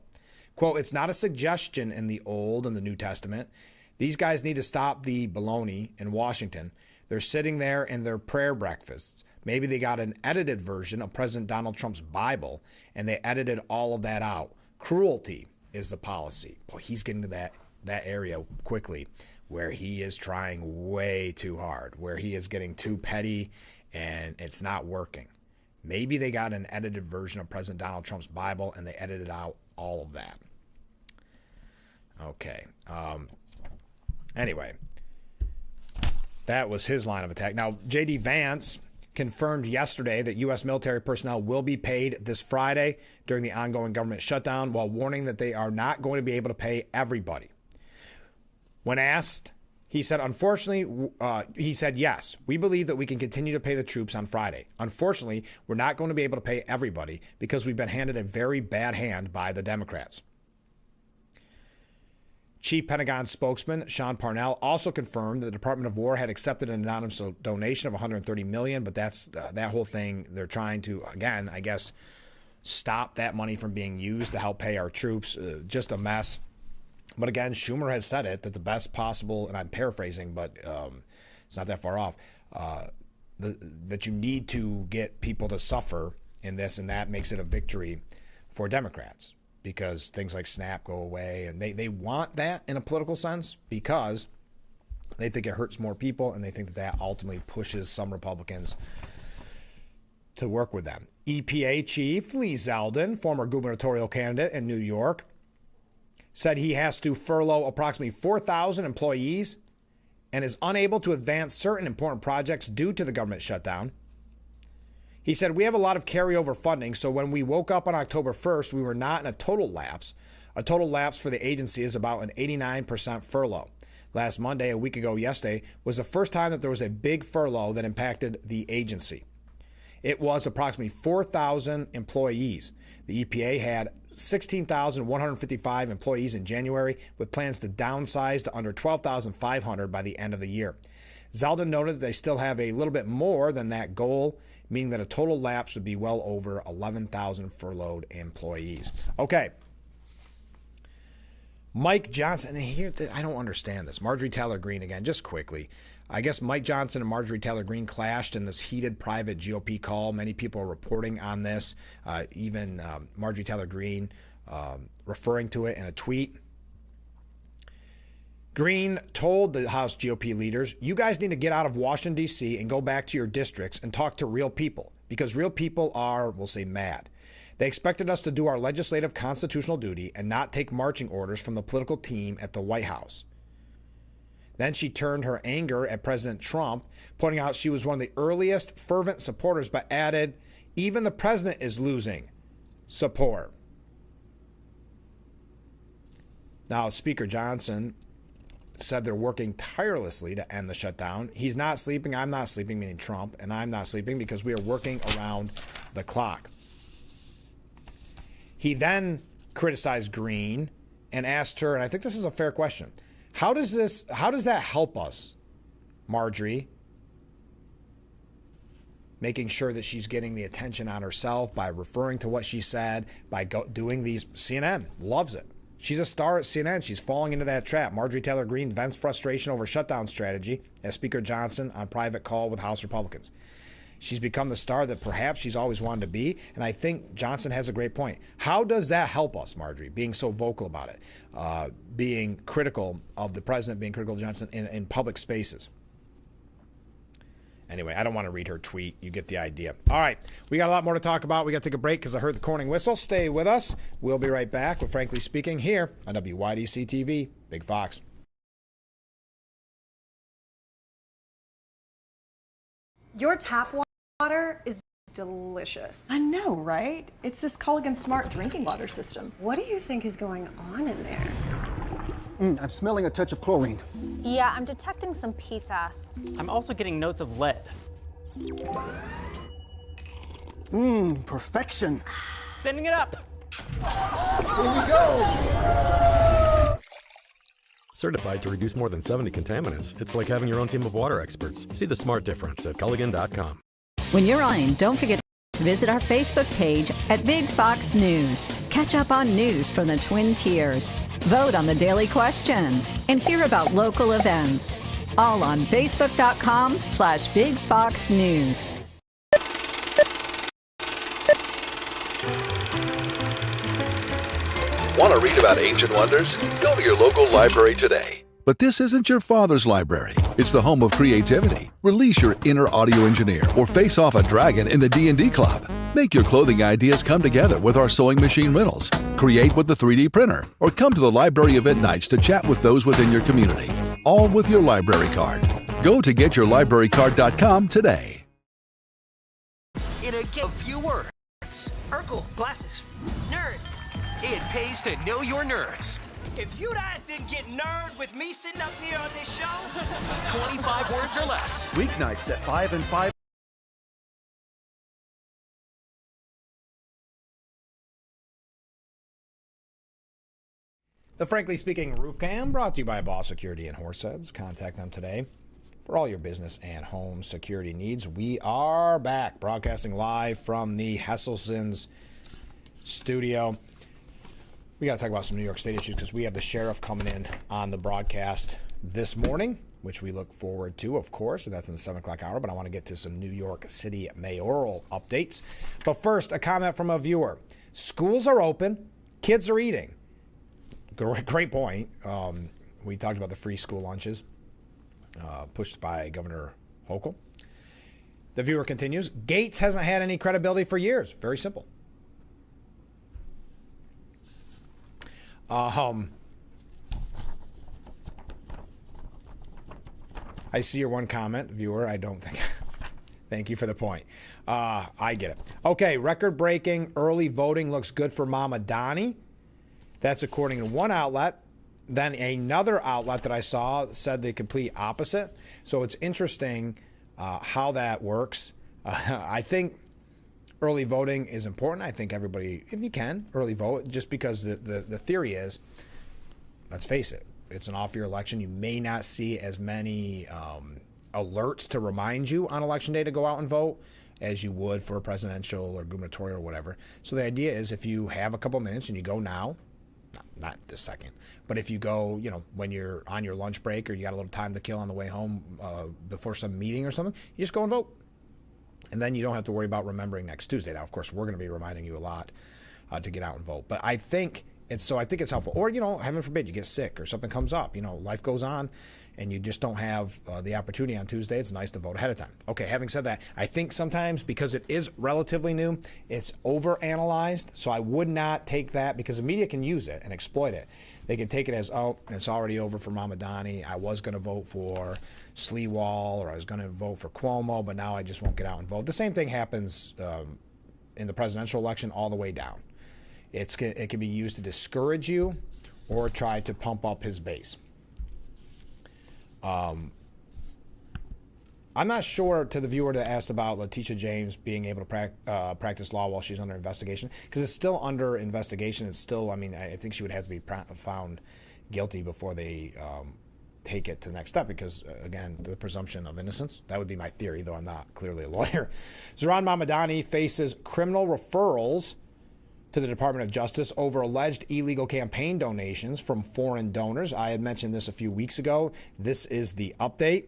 Quote, it's not a suggestion in the Old and the New Testament. These guys need to stop the baloney in Washington. They're sitting there in their prayer breakfasts. Maybe they got an edited version of President Donald Trump's Bible, and they edited all of that out. Cruelty is the policy. Boy, he's getting to that area quickly where he is trying way too hard, where he is getting too petty, and it's not working. Maybe they got an edited version of President Donald Trump's Bible, and they edited out all of that. Okay. Anyway, that was his line of attack. Now, J.D. Vance confirmed yesterday that U.S. military personnel will be paid this Friday during the ongoing government shutdown, while warning that they are not going to be able to pay everybody. When asked, he said, unfortunately, yes, we believe that we can continue to pay the troops on Friday. Unfortunately, we're not going to be able to pay everybody because we've been handed a very bad hand by the Democrats. Chief Pentagon spokesman Sean Parnell also confirmed that the Department of War had accepted an anonymous donation of $130 million, but that's that whole thing. They're trying to, again, I guess, stop that money from being used to help pay our troops. Just a mess. But again, Schumer has said it, that the best possible, and I'm paraphrasing, but it's not that far off, that you need to get people to suffer in this, and that makes it a victory for Democrats. Because things like SNAP go away, and they want that in a political sense because they think it hurts more people, and they think that ultimately pushes some Republicans to work with them. EPA Chief Lee Zeldin, former gubernatorial candidate in New York, said he has to furlough approximately 4,000 employees and is unable to advance certain important projects due to the government shutdown. He said, we have a lot of carryover funding, so when we woke up on October 1st, we were not in a total lapse. A total lapse for the agency is about an 89% furlough. Last Monday, a week ago yesterday, was the first time that there was a big furlough that impacted the agency. It was approximately 4,000 employees. The EPA had 16,155 employees in January, with plans to downsize to under 12,500 by the end of the year. Zeldin noted that they still have a little bit more than that goal, meaning that a total lapse would be well over 11,000 furloughed employees. Okay. Mike Johnson, and here, I don't understand this. Marjorie Taylor Greene again, just quickly. I guess Mike Johnson and Marjorie Taylor Greene clashed in this heated private GOP call. Many people are reporting on this, even Marjorie Taylor Greene referring to it in a tweet. Greene told the House GOP leaders, you guys need to get out of Washington, D.C. and go back to your districts and talk to real people, because real people are, we'll say, mad. They expected us to do our legislative constitutional duty and not take marching orders from the political team at the White House. Then she turned her anger at President Trump, pointing out she was one of the earliest fervent supporters, but added, even the president is losing support. Now, Speaker Johnson said they're working tirelessly to end the shutdown. He's not sleeping, I'm not sleeping, meaning Trump, and I'm not sleeping because we are working around the clock. He then criticized Green and asked her, and I think this is a fair question, how does that help us, Marjorie? Making sure that she's getting the attention on herself by referring to what she said, by doing these. CNN loves it. She's a star at CNN. She's falling into that trap. Marjorie Taylor Greene vents frustration over shutdown strategy as Speaker Johnson on private call with House Republicans. She's become the star that perhaps she's always wanted to be, and I think Johnson has a great point. How does that help us, Marjorie, being so vocal about it, being critical of the president, being critical of Johnson in public spaces? Anyway, I don't want to read her tweet. You get the idea. All right, we got a lot more to talk about. We got to take a break because I heard the Corning whistle. Stay with us. We'll be right back with Frankly Speaking here on WYDC TV, Big Fox. Your tap water is delicious. I know, right? It's this Culligan Smart drinking water system. What do you think is going on in there? I'm smelling a touch of chlorine. Yeah, I'm detecting some PFAS. I'm also getting notes of lead. Perfection. Sending it up. Here we go. Certified to reduce more than 70 contaminants. It's like having your own team of water experts. See the smart difference at Culligan.com. When you're on, don't forget to visit our Facebook page at Big Fox News. Catch up on news from the Twin Tiers. Vote on the daily question and hear about local events. All on Facebook.com/Big Fox News. Want to read about ancient wonders? Go to your local library today. But this isn't your father's library. It's the home of creativity. Release your inner audio engineer or face off a dragon in the D&D club. Make your clothing ideas come together with our sewing machine rentals. Create with the 3D printer or come to the library event nights to chat with those within your community. All with your library card. Go to getyourlibrarycard.com today. In a few words. Urkel, glasses. Nerd. It pays to know your nerds. If you guys didn't get nerd with me sitting up here on this show, 25 words or less. Weeknights at 5 and 5. The Frankly Speaking Roof Cam brought to you by Boss Security in Horseheads. Contact them today for all your business and home security needs. We are back broadcasting live from the Hesselson's studio. We got to talk about some New York State issues because we have the sheriff coming in on the broadcast this morning, which we look forward to, of course, and that's in the 7 o'clock hour. But I want to get to some New York City mayoral updates. But first, a comment from a viewer. Schools are open. Kids are eating. Great point. We talked about the free school lunches pushed by Governor Hochul. The viewer continues. Gates hasn't had any credibility for years. Very simple. I see your one comment, viewer. I don't think. Thank you for the point. I get it. Okay, record-breaking early voting looks good for Mama Donnie. That's according to one outlet. Then another outlet that I saw said the complete opposite. So it's interesting how that works. I think early voting is important. I think everybody, if you can, early vote, just because the theory is, let's face it, it's an off-year election. You may not see as many alerts to remind you on election day to go out and vote as you would for a presidential or gubernatorial or whatever. So the idea is if you have a couple minutes and you go now, not this second, but if you go, when you're on your lunch break or you got a little time to kill on the way home before some meeting or something, you just go and vote. And then you don't have to worry about remembering next Tuesday. Now, of course, we're going to be reminding you a lot to get out and vote. But I think it's helpful. Or, heaven forbid, you get sick or something comes up. Life goes on and you just don't have the opportunity on Tuesday. It's nice to vote ahead of time. Okay, having said that, I think sometimes because it is relatively new, it's overanalyzed. So I would not take that because the media can use it and exploit it. They can take it as, oh, it's already over for Mama Donnie. I was going to vote for Sleewall or I was going to vote for Cuomo, but now I just won't get out and vote. The same thing happens in the presidential election all the way down. It can be used to discourage you or try to pump up his base. I'm not sure, to the viewer that asked about Letitia James being able to practice law while she's under investigation, because it's still under investigation. It's still, I mean, I think she would have to be found guilty before they take it to the next step, because, again, the presumption of innocence. That would be my theory, though I'm not clearly a lawyer. Zohran Mamdani faces criminal referrals to the Department of Justice over alleged illegal campaign donations from foreign donors. I had mentioned this a few weeks ago. This is the update.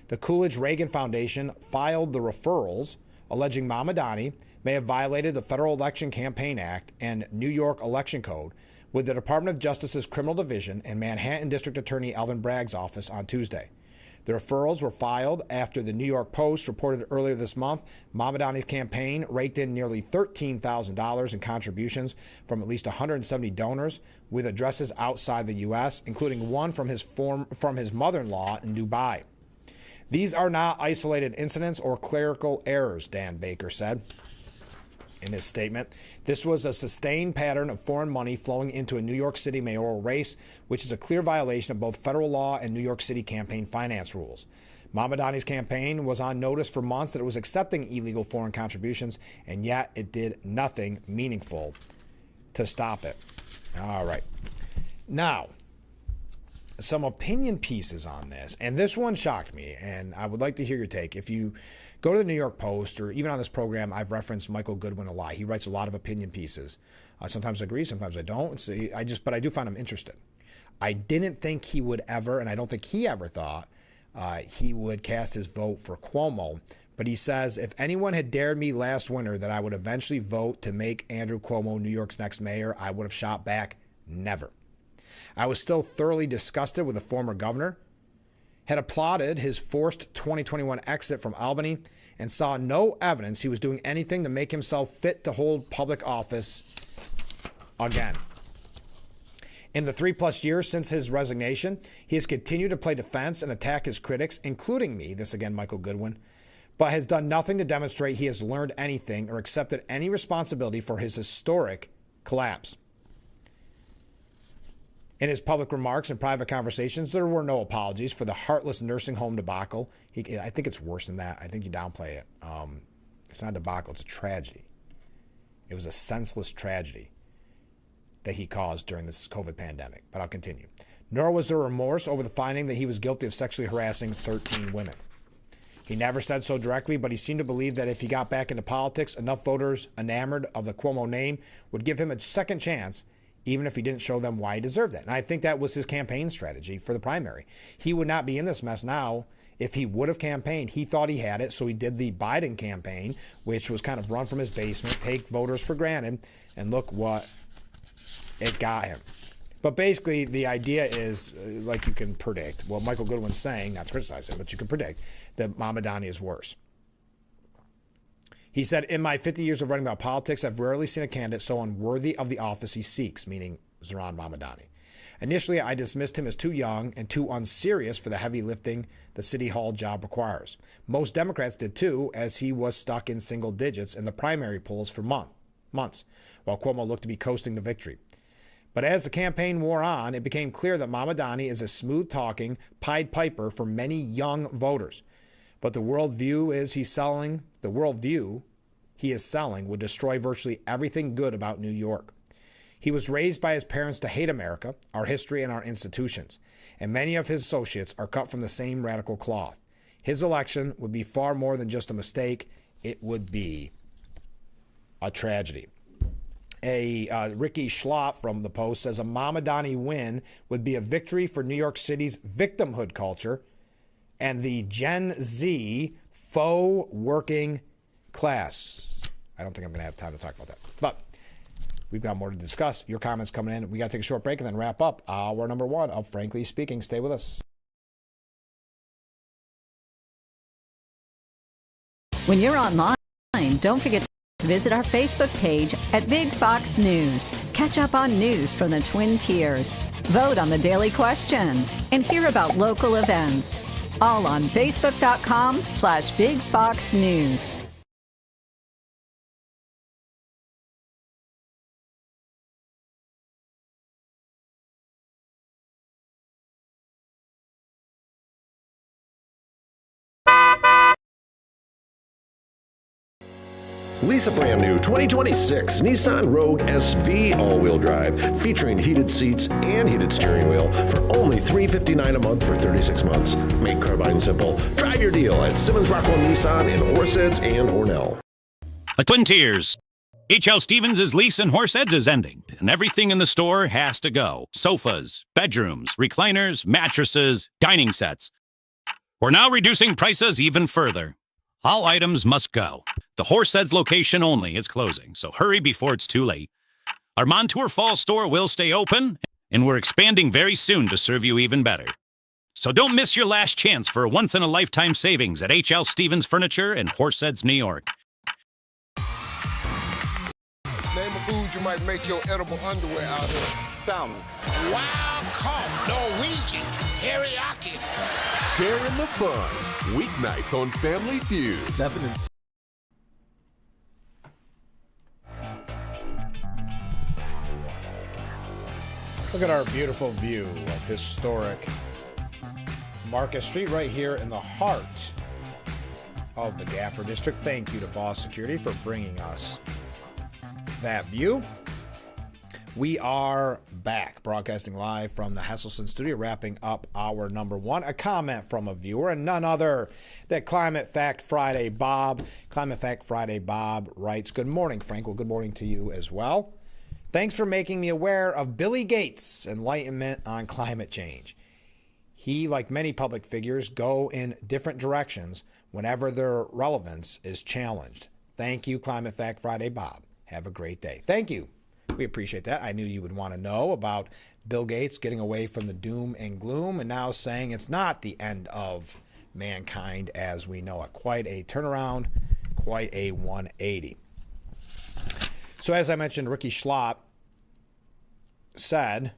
The Coolidge-Reagan Foundation filed the referrals alleging Mamdani may have violated the Federal Election Campaign Act and New York Election Code with the Department of Justice's Criminal Division and Manhattan District Attorney Alvin Bragg's office on Tuesday. The referrals were filed after the New York Post reported earlier this month Mamdani's campaign raked in nearly $13,000 in contributions from at least 170 donors with addresses outside the U.S., including one from his mother-in-law in Dubai. These are not isolated incidents or clerical errors, Dan Baker said in his statement. This was a sustained pattern of foreign money flowing into a New York City mayoral race, which is a clear violation of both federal law and New York City campaign finance rules. Mamdani's campaign was on notice for months that it was accepting illegal foreign contributions, and yet it did nothing meaningful to stop it. All right. Now, some opinion pieces on this, and this one shocked me, and I would like to hear your take. If you go to the New York Post, or even on this program, I've referenced Michael Goodwin a lot. He writes a lot of opinion pieces. Sometimes I agree, sometimes I don't. But I do find him interested. I didn't think he would ever, and I don't think he ever thought he would cast his vote for Cuomo. But he says, if anyone had dared me last winter that I would eventually vote to make Andrew Cuomo New York's next mayor, I would have shot back. Never. I was still thoroughly disgusted with the former governor, had applauded his forced 2021 exit from Albany, and saw no evidence he was doing anything to make himself fit to hold public office again. In the 3+ years since his resignation, he has continued to play defense and attack his critics, including me, this again, Michael Goodwin, but has done nothing to demonstrate he has learned anything or accepted any responsibility for his historic collapse. In his public remarks and private conversations, there were no apologies for the heartless nursing home debacle. I think it's worse than that. I think you downplay it. It's not a debacle. It's a tragedy. It was a senseless tragedy that he caused during this COVID pandemic. But I'll continue. Nor was there remorse over the finding that he was guilty of sexually harassing 13 women. He never said so directly, but he seemed to believe that if he got back into politics, enough voters enamored of the Cuomo name would give him a second chance, even if he didn't show them why he deserved it. And I think that was his campaign strategy for the primary. He would not be in this mess now if he would have campaigned. He thought he had it, so he did the Biden campaign, which was kind of run from his basement, take voters for granted, and look what it got him. But basically, the idea is, like you can predict, well, Michael Goodwin's saying, not to criticize him, but you can predict that Mamdani is worse. He said, in my 50 years of writing about politics, I've rarely seen a candidate so unworthy of the office he seeks, meaning Zohran Mamdani. Initially, I dismissed him as too young and too unserious for the heavy lifting the City Hall job requires. Most Democrats did too, as he was stuck in single digits in the primary polls for months, while Cuomo looked to be coasting to victory. But as the campaign wore on, it became clear that Mamdani is a smooth-talking Pied Piper for many young voters. But the worldview he is selling would destroy virtually everything good about New York. He was raised by his parents to hate America, our history, and our institutions. And many of his associates are cut from the same radical cloth. His election would be far more than just a mistake. It would be a tragedy. Ricky Schlott from the Post says a Mamdani win would be a victory for New York City's victimhood culture and the Gen Z faux working class. I don't think I'm going to have time to talk about that. But we've got more to discuss. Your comments coming in. We got to take a short break and then wrap up hour number 1 of Frankly Speaking. Stay with us. When you're online, don't forget to visit our Facebook page at Big Fox News. Catch up on news from the Twin Tiers. Vote on the daily question and hear about local events. All on Facebook.com/Big Fox News. Lease a brand new 2026 Nissan Rogue SV all-wheel drive featuring heated seats and heated steering wheel for only $359 a month for 36 months. Make Carbine simple. Drive your deal at Simmons Rockwell Nissan in Horseheads and Hornell. A Twin Tiers. H.L. Stevens' lease in Horseheads is ending, and everything in the store has to go. Sofas, bedrooms, recliners, mattresses, dining sets. We're now reducing prices even further. All items must go. The Horseheads location only is closing, so hurry before it's too late. Our Montour Fall store will stay open, and we're expanding very soon to serve you even better. So don't miss your last chance for a once-in-a-lifetime savings at H.L. Stevens Furniture in Horseheads, New York. Name a food you might make your edible underwear out of. Salmon. Wild caught Norwegian teriyaki. Sharing the fun. Weeknights on Family Feud. 7 and 6. Look at our beautiful view of historic Market Street right here in the heart of the Gaffer District. Thank you to Boss Security for bringing us that view. We are back, broadcasting live from the Hesselson studio, wrapping up hour number one. A comment from a viewer, and none other than Climate Fact Friday Bob. Climate Fact Friday Bob writes, "Good morning, Frank." Well, good morning to you as well. "Thanks for making me aware of Billy Gates' enlightenment on climate change. He, like many public figures, go in different directions whenever their relevance is challenged. Thank you, Climate Fact Friday Bob. Have a great day." Thank you. We appreciate that. I knew you would want to know about Bill Gates getting away from the doom and gloom and now saying it's not the end of mankind as we know it. Quite a turnaround, quite a 180. So as I mentioned, Ricky Schlott said,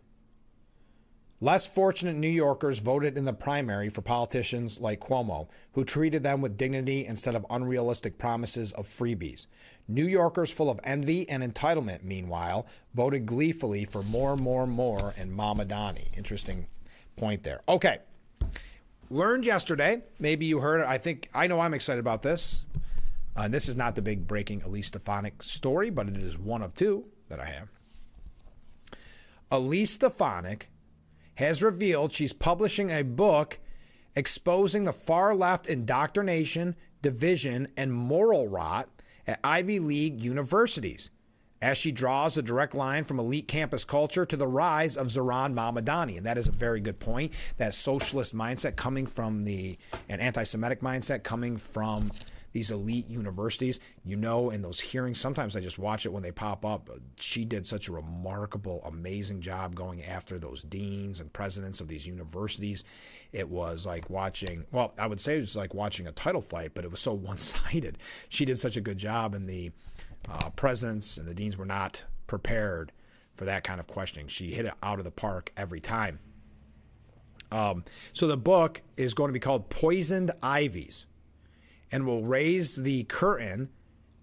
less fortunate New Yorkers voted in the primary for politicians like Cuomo, who treated them with dignity instead of unrealistic promises of freebies. New Yorkers full of envy and entitlement, meanwhile, voted gleefully for more and Mamadani. Interesting point there. Okay. Learned yesterday, maybe you heard it. I know I'm excited about this. And this is not the big breaking Elise Stefanik story, but it is one of two that I have. Elise Stefanik has revealed she's publishing a book exposing the far-left indoctrination, division, and moral rot at Ivy League universities, as she draws a direct line from elite campus culture to the rise of Zohran Mamdani. And that is a very good point. That socialist mindset coming from an anti-Semitic mindset coming from these elite universities. You know, in those hearings, sometimes I just watch it when they pop up. She did such a remarkable, amazing job going after those deans and presidents of these universities. It was like watching, well, I would say it was like watching a title fight, but it was so one-sided. She did such a good job, and the presidents and the deans were not prepared for that kind of questioning. She hit it out of the park every time. So the book is going to be called Poisoned Ivies, and will raise the curtain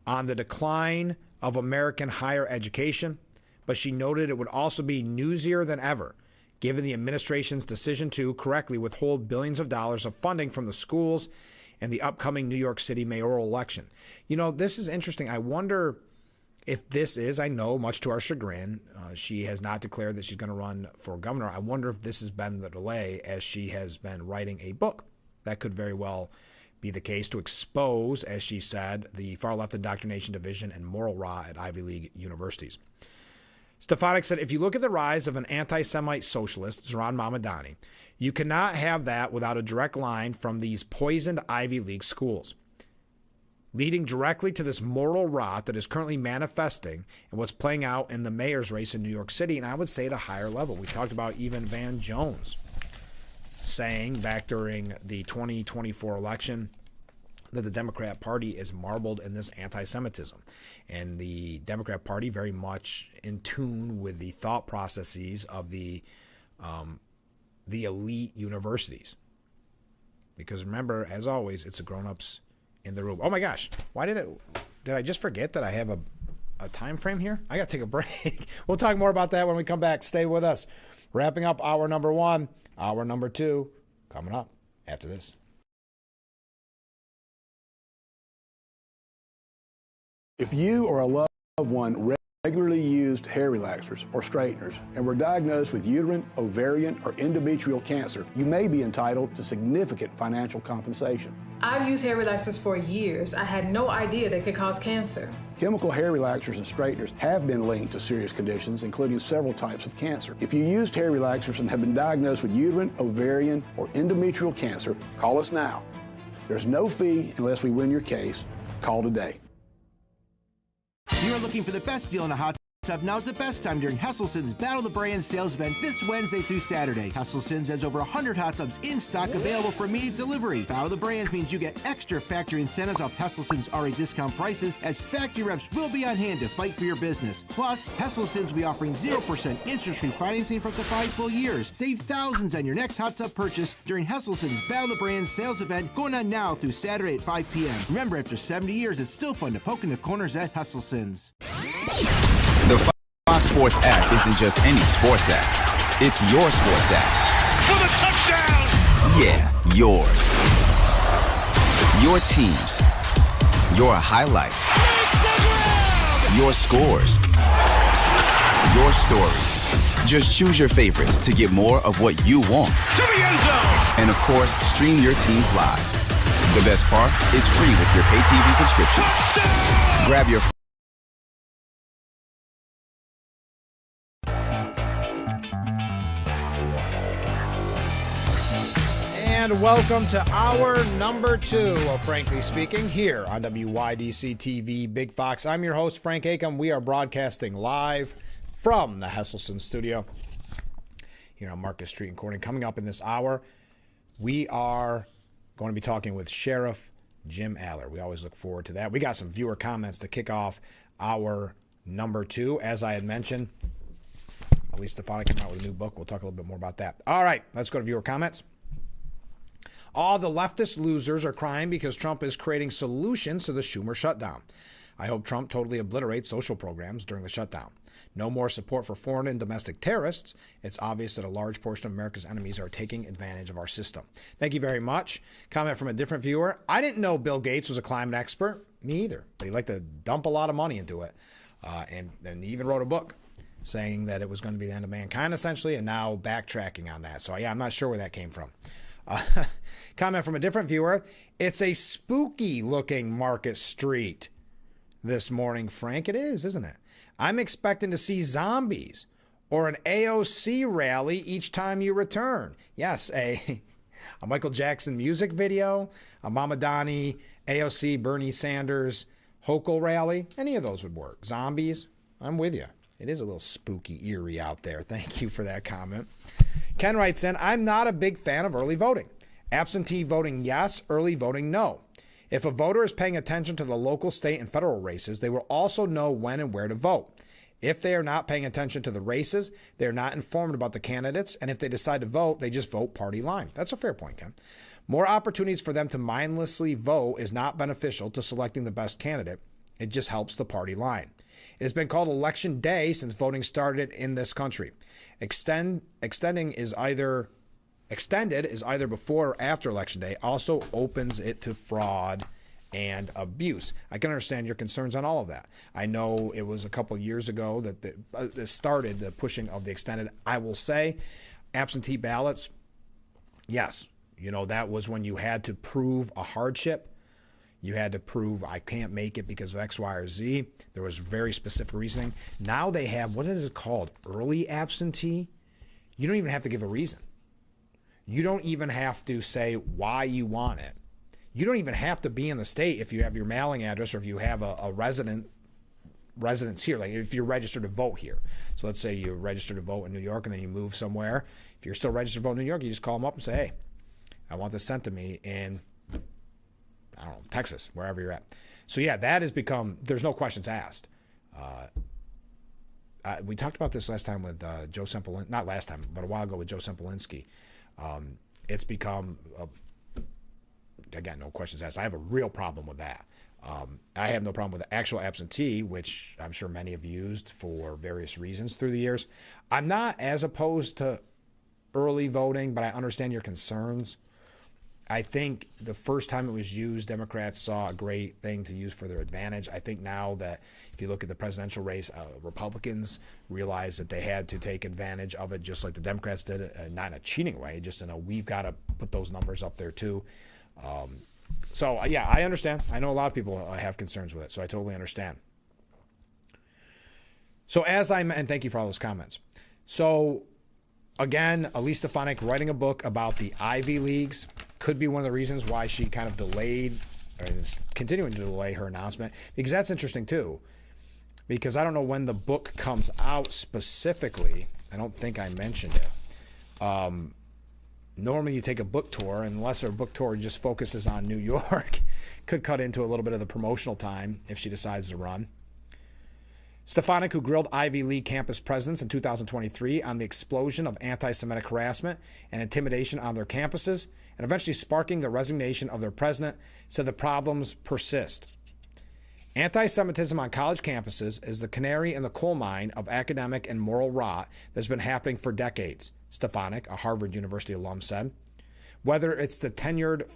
on the decline of American higher education. But she noted it would also be newsier than ever, given the administration's decision to correctly withhold billions of dollars of funding from the schools and the upcoming New York City mayoral election. You know, this is interesting. I wonder if this is, I know, much to our chagrin, she has not declared that she's going to run for governor. I wonder if this has been the delay as she has been writing a book. That could very well be the case, to expose, as she said, the far-left indoctrination, division, and moral rot at Ivy League universities. Stefanik said, if you look at the rise of an anti-Semite socialist, Zohran Mamdani, you cannot have that without a direct line from these poisoned Ivy League schools, leading directly to this moral rot that is currently manifesting and what's playing out in the mayor's race in New York City, and I would say at a higher level. We talked about even Van Jones saying back during the 2024 election that the Democrat Party is marbled in this anti-Semitism. And the Democrat Party very much in tune with the thought processes of the elite universities. Because remember, as always, it's the grown-ups in the room. Oh my gosh, did I just forget that I have a time frame here? I got to take a break. We'll talk more about that when we come back. Stay with us. Wrapping up hour number one. Hour number two coming up after this. If you or a loved one regularly used hair relaxers or straighteners and were diagnosed with uterine, ovarian, or endometrial cancer, you may be entitled to significant financial compensation. I've used hair relaxers for years. I had no idea they could cause cancer. Chemical hair relaxers and straighteners have been linked to serious conditions, including several types of cancer. If you used hair relaxers and have been diagnosed with uterine, ovarian, or endometrial cancer, call us now. There's no fee unless we win your case. Call today. You're looking for the best deal in a hot tub. Now's the best time during Hesselsen's Battle the Brand sales event this Wednesday through Saturday. Hesselsen's has over 100 hot tubs in stock available for immediate delivery. Battle the Brands means you get extra factory incentives off Hesselsen's already discount prices, as factory reps will be on hand to fight for your business. Plus, Hesselsen's will be offering 0% interest-free financing for up to 5 full years. Save thousands on your next hot tub purchase during Hesselsen's Battle the Brands sales event going on now through Saturday at 5 p.m. Remember, after 70 years, it's still fun to poke in the corners at Hesselsen's. The Fox Sports app isn't just any sports app. It's your sports app. For the touchdown! Yeah, yours. Your teams. Your highlights. Your scores. Your stories. Just choose your favorites to get more of what you want. To the end zone! And of course, stream your teams live. The best part is free with your pay TV subscription. Grab your And welcome to hour number 2 of Frankly Speaking here on WYDC TV Big Fox. I'm your host, Frank Acom. We are broadcasting live from the Hesselson studio here on Marcus Street in Corning. Coming up in this hour, we are going to be talking with Sheriff Jim Aller. We always look forward to that. We got some viewer comments to kick off hour number 2. As I had mentioned, Elise Stefanik came out with a new book. We'll talk a little bit more about that. All right, let's go to viewer comments. All the leftist losers are crying because Trump is creating solutions to the Schumer shutdown. I hope Trump totally obliterates social programs during the shutdown. No more support for foreign and domestic terrorists. It's obvious that a large portion of America's enemies are taking advantage of our system. Thank you very much. Comment from a different viewer. I didn't know Bill Gates was a climate expert. Me either. But he liked to dump a lot of money into it. And he even wrote a book saying that it was going to be the end of mankind, essentially, and now backtracking on that. So, yeah, I'm not sure where that came from. Comment from a different viewer. It's a spooky-looking Market Street this morning, Frank. It is, isn't it? I'm expecting to see zombies or an AOC rally each time you return. Yes, a Michael Jackson music video, a Mamadani, AOC, Bernie Sanders, Hochul rally. Any of those would work. Zombies, I'm with you. It is a little spooky, eerie out there. Thank you for that comment. Ken writes in, I'm not a big fan of early voting. Absentee voting, yes. Early voting, no. If a voter is paying attention to the local, state, and federal races, they will also know when and where to vote. If they are not paying attention to the races, they are not informed about the candidates, and if they decide to vote, they just vote party line. That's a fair point, Ken. More opportunities for them to mindlessly vote is not beneficial to selecting the best candidate. It just helps the party line. It has been called Election Day since voting started in this country. Extended is either before or after Election Day, also opens it to fraud and abuse. I can understand your concerns on all of that. I know it was a couple of years ago that it started the pushing of the extended. I will say absentee ballots, yes, that was when you had to prove a hardship. You had to prove I can't make it because of X, Y, or Z. There was very specific reasoning. Now they have, what is it called? Early absentee? You don't even have to give a reason. You don't even have to say why you want it. You don't even have to be in the state if you have your mailing address or if you have a residence here, like if you're registered to vote here. So let's say you're registered to vote in New York and then you move somewhere. If you're still registered to vote in New York, you just call them up and say, hey, I want this sent to me in, I don't know, Texas, wherever you're at. So yeah, that has become, there's no questions asked. We talked about this last time with Joe Sempolinsky, not last time, but a while ago with Joe Sempolinsky. It's become, again, no questions asked. I have a real problem with that. I have no problem with the actual absentee, which I'm sure many have used for various reasons through the years. I'm not as opposed to early voting, but I understand your concerns. I think the first time it was used, Democrats saw a great thing to use for their advantage. I think now that if you look at the presidential race, Republicans realized that they had to take advantage of it just like the Democrats did, not in a cheating way, just in a we've got to put those numbers up there too. So, yeah, I understand. I know a lot of people have concerns with it, so I totally understand. So and thank you for all those comments. So, again, Elise Stefanik writing a book about the Ivy Leagues could be one of the reasons why she kind of delayed or is continuing to delay her announcement, because that's interesting too, because I don't know when the book comes out specifically. I don't think I mentioned it. Normally you take a book tour, unless her book tour just focuses on New York, could cut into a little bit of the promotional time if she decides to run. Stefanik, who grilled Ivy League campus presidents in 2023 on the explosion of anti-Semitic harassment and intimidation on their campuses, and eventually sparking the resignation of their president, said the problems persist. Anti-Semitism on college campuses is the canary in the coal mine of academic and moral rot that's been happening for decades, Stefanik, a Harvard University alum, said. Whether it's the tenured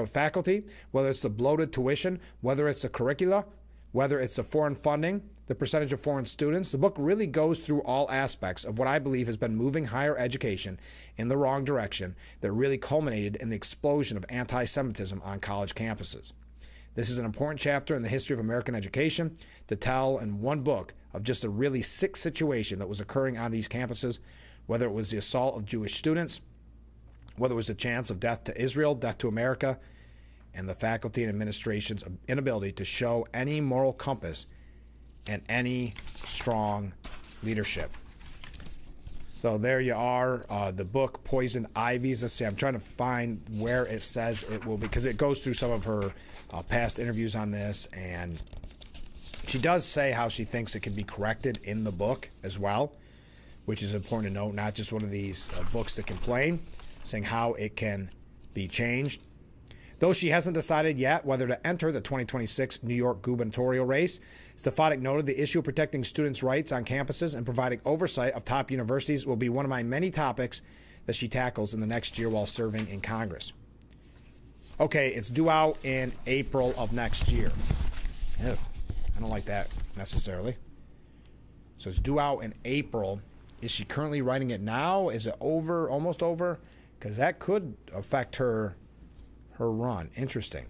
faculty, whether it's the bloated tuition, whether it's the curricula, whether it's the foreign funding, the percentage of foreign students, the book really goes through all aspects of what I believe has been moving higher education in the wrong direction that really culminated in the explosion of anti-Semitism on college campuses. This is an important chapter in the history of American education to tell in one book of just a really sick situation that was occurring on these campuses, whether it was the assault of Jewish students, whether it was the chance of death to Israel, death to America, and the faculty and administration's inability to show any moral compass and any strong leadership. So there you are, the book Poison Ivies. Let's see, I'm trying to find where it says it will be, because it goes through some of her past interviews on this, and she does say how she thinks it can be corrected in the book as well, which is important to note, not just one of these books that complain, saying how it can be changed. Though she hasn't decided yet whether to enter the 2026 New York gubernatorial race, Stefanik noted the issue of protecting students' rights on campuses and providing oversight of top universities will be one of my many topics that she tackles in the next year while serving in Congress. Okay, it's due out in April of next year. Ew, I don't like that necessarily. So it's due out in April. Is she currently writing it now? Is it over, almost over? Because that could affect her run. Interesting.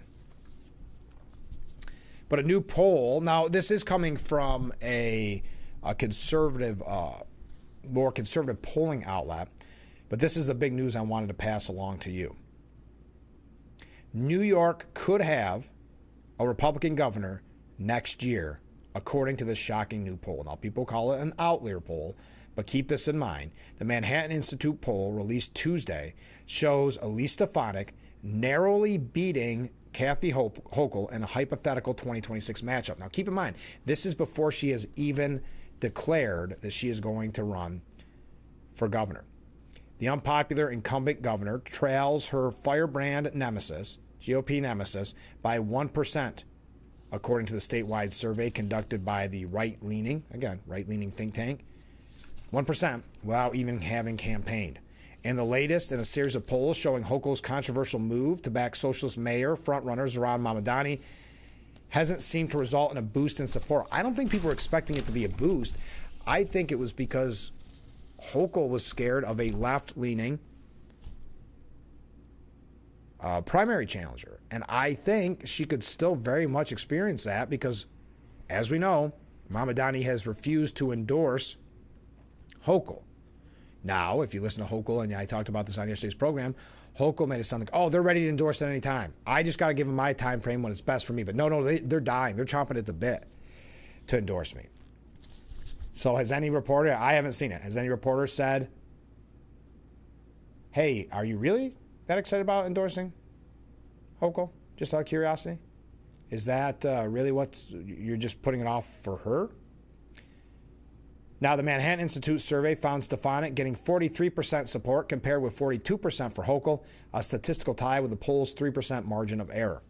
But a new poll, now this is coming from a conservative, more conservative polling outlet, but this is the big news I wanted to pass along to you. New York could have a Republican governor next year, according to this shocking new poll. Now, people call it an outlier poll, but keep this in mind. The Manhattan Institute poll released Tuesday shows Elise Stefanik narrowly beating Kathy Hochul in a hypothetical 2026 matchup. Now, keep in mind, this is before she has even declared that she is going to run for governor. The unpopular incumbent governor trails her firebrand nemesis, GOP nemesis, by 1%, according to the statewide survey conducted by the right-leaning think tank. 1% without even having campaigned. And the latest in a series of polls showing Hochul's controversial move to back socialist mayor frontrunner Zohran Mamdani hasn't seemed to result in a boost in support. I don't think people were expecting it to be a boost. I think it was because Hochul was scared of a left-leaning primary challenger. And I think she could still very much experience that because, as we know, Mamdani has refused to endorse Hochul. Now, if you listen to Hochul, and I talked about this on yesterday's program, Hochul made it sound like, oh, they're ready to endorse at any time. I just got to give them my time frame when it's best for me. But no, they're dying. They're chomping at the bit to endorse me. So has any reporter, I haven't seen it, has any reporter said, hey, are you really that excited about endorsing Hochul? Just out of curiosity? Is that really you're just putting it off for her? Now, the Manhattan Institute survey found Stefanik getting 43% support compared with 42% for Hochul, a statistical tie with the poll's 3% margin of error.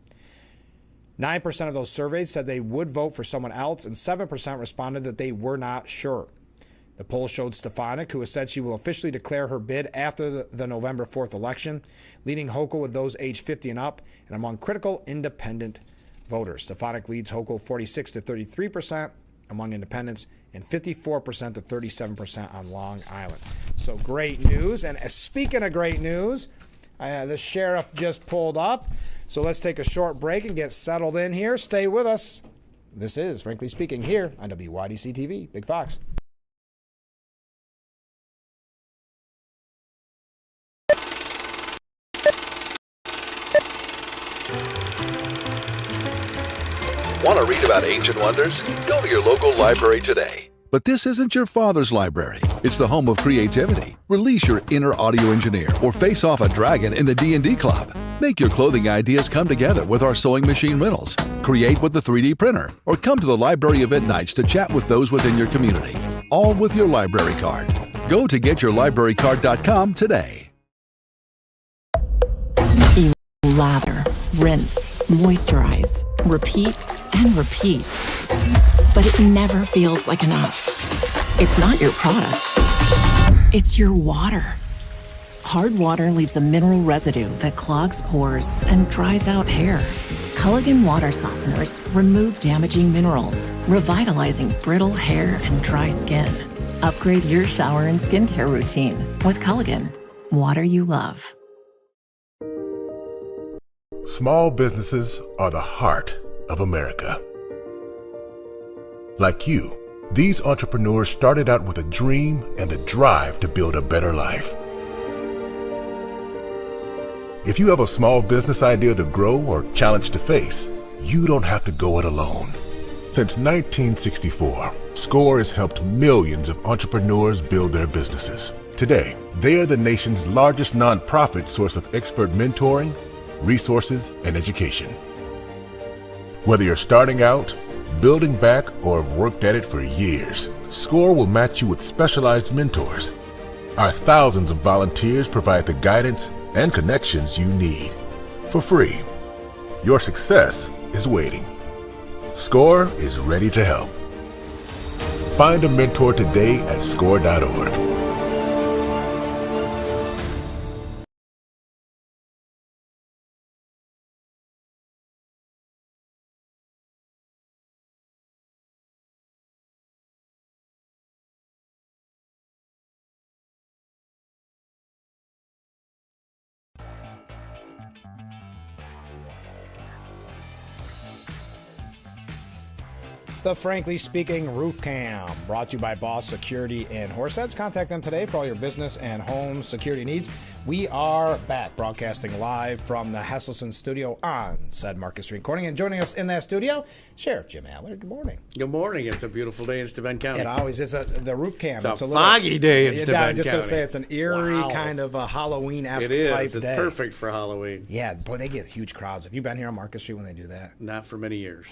9% of those surveyed said they would vote for someone else, and 7% responded that they were not sure. The poll showed Stefanik, who has said she will officially declare her bid after the November 4th election, leading Hochul with those aged 50 and up and among critical independent voters. Stefanik leads Hochul 46 to 33% among independents and 54% to 37% on Long Island. So great news. And speaking of great news, the sheriff just pulled up. So let's take a short break and get settled in here. Stay with us. This is Frankly Speaking here on WYDC TV. Big Fox. Want to read about ancient wonders? Go to your local library today. But this isn't your father's library. It's the home of creativity. Release your inner audio engineer or face off a dragon in the D&D club. Make your clothing ideas come together with our sewing machine rentals. Create with the 3D printer or come to the library event nights to chat with those within your community. All with your library card. Go to getyourlibrarycard.com today. Lather, rinse, moisturize, repeat, and repeat. But it never feels like enough. It's not your products. It's your water. Hard water leaves a mineral residue that clogs pores and dries out hair. Culligan water softeners remove damaging minerals, revitalizing brittle hair and dry skin. Upgrade your shower and skincare routine with Culligan, water you love. Small businesses are the heart of America. Like you, these entrepreneurs started out with a dream and the drive to build a better life. If you have a small business idea to grow or challenge to face, you don't have to go it alone. Since 1964, SCORE has helped millions of entrepreneurs build their businesses. Today, they are the nation's largest nonprofit source of expert mentoring, resources, and education. Whether you're starting out, building back, or have worked at it for years, SCORE will match you with specialized mentors. Our thousands of volunteers provide the guidance and connections you need for free. Your success is waiting. SCORE is ready to help. Find a mentor today at SCORE.org. The Frankly Speaking Roof Cam, brought to you by Boss Security in Horseheads. Contact them today for all your business and home security needs. We are back broadcasting live from the Hesselson studio on said Market Street Recording. And joining us in that studio, Sheriff Jim Allard. Good morning. Good morning. It's a beautiful day in Steuben County. It always is. The roof cam. It's a foggy day in Steuben County. I was just going to say it's an eerie kind of a Halloween-esque type day. It's perfect for Halloween. Yeah, boy, they get huge crowds. Have you been here on Market Street when they do that? Not for many years.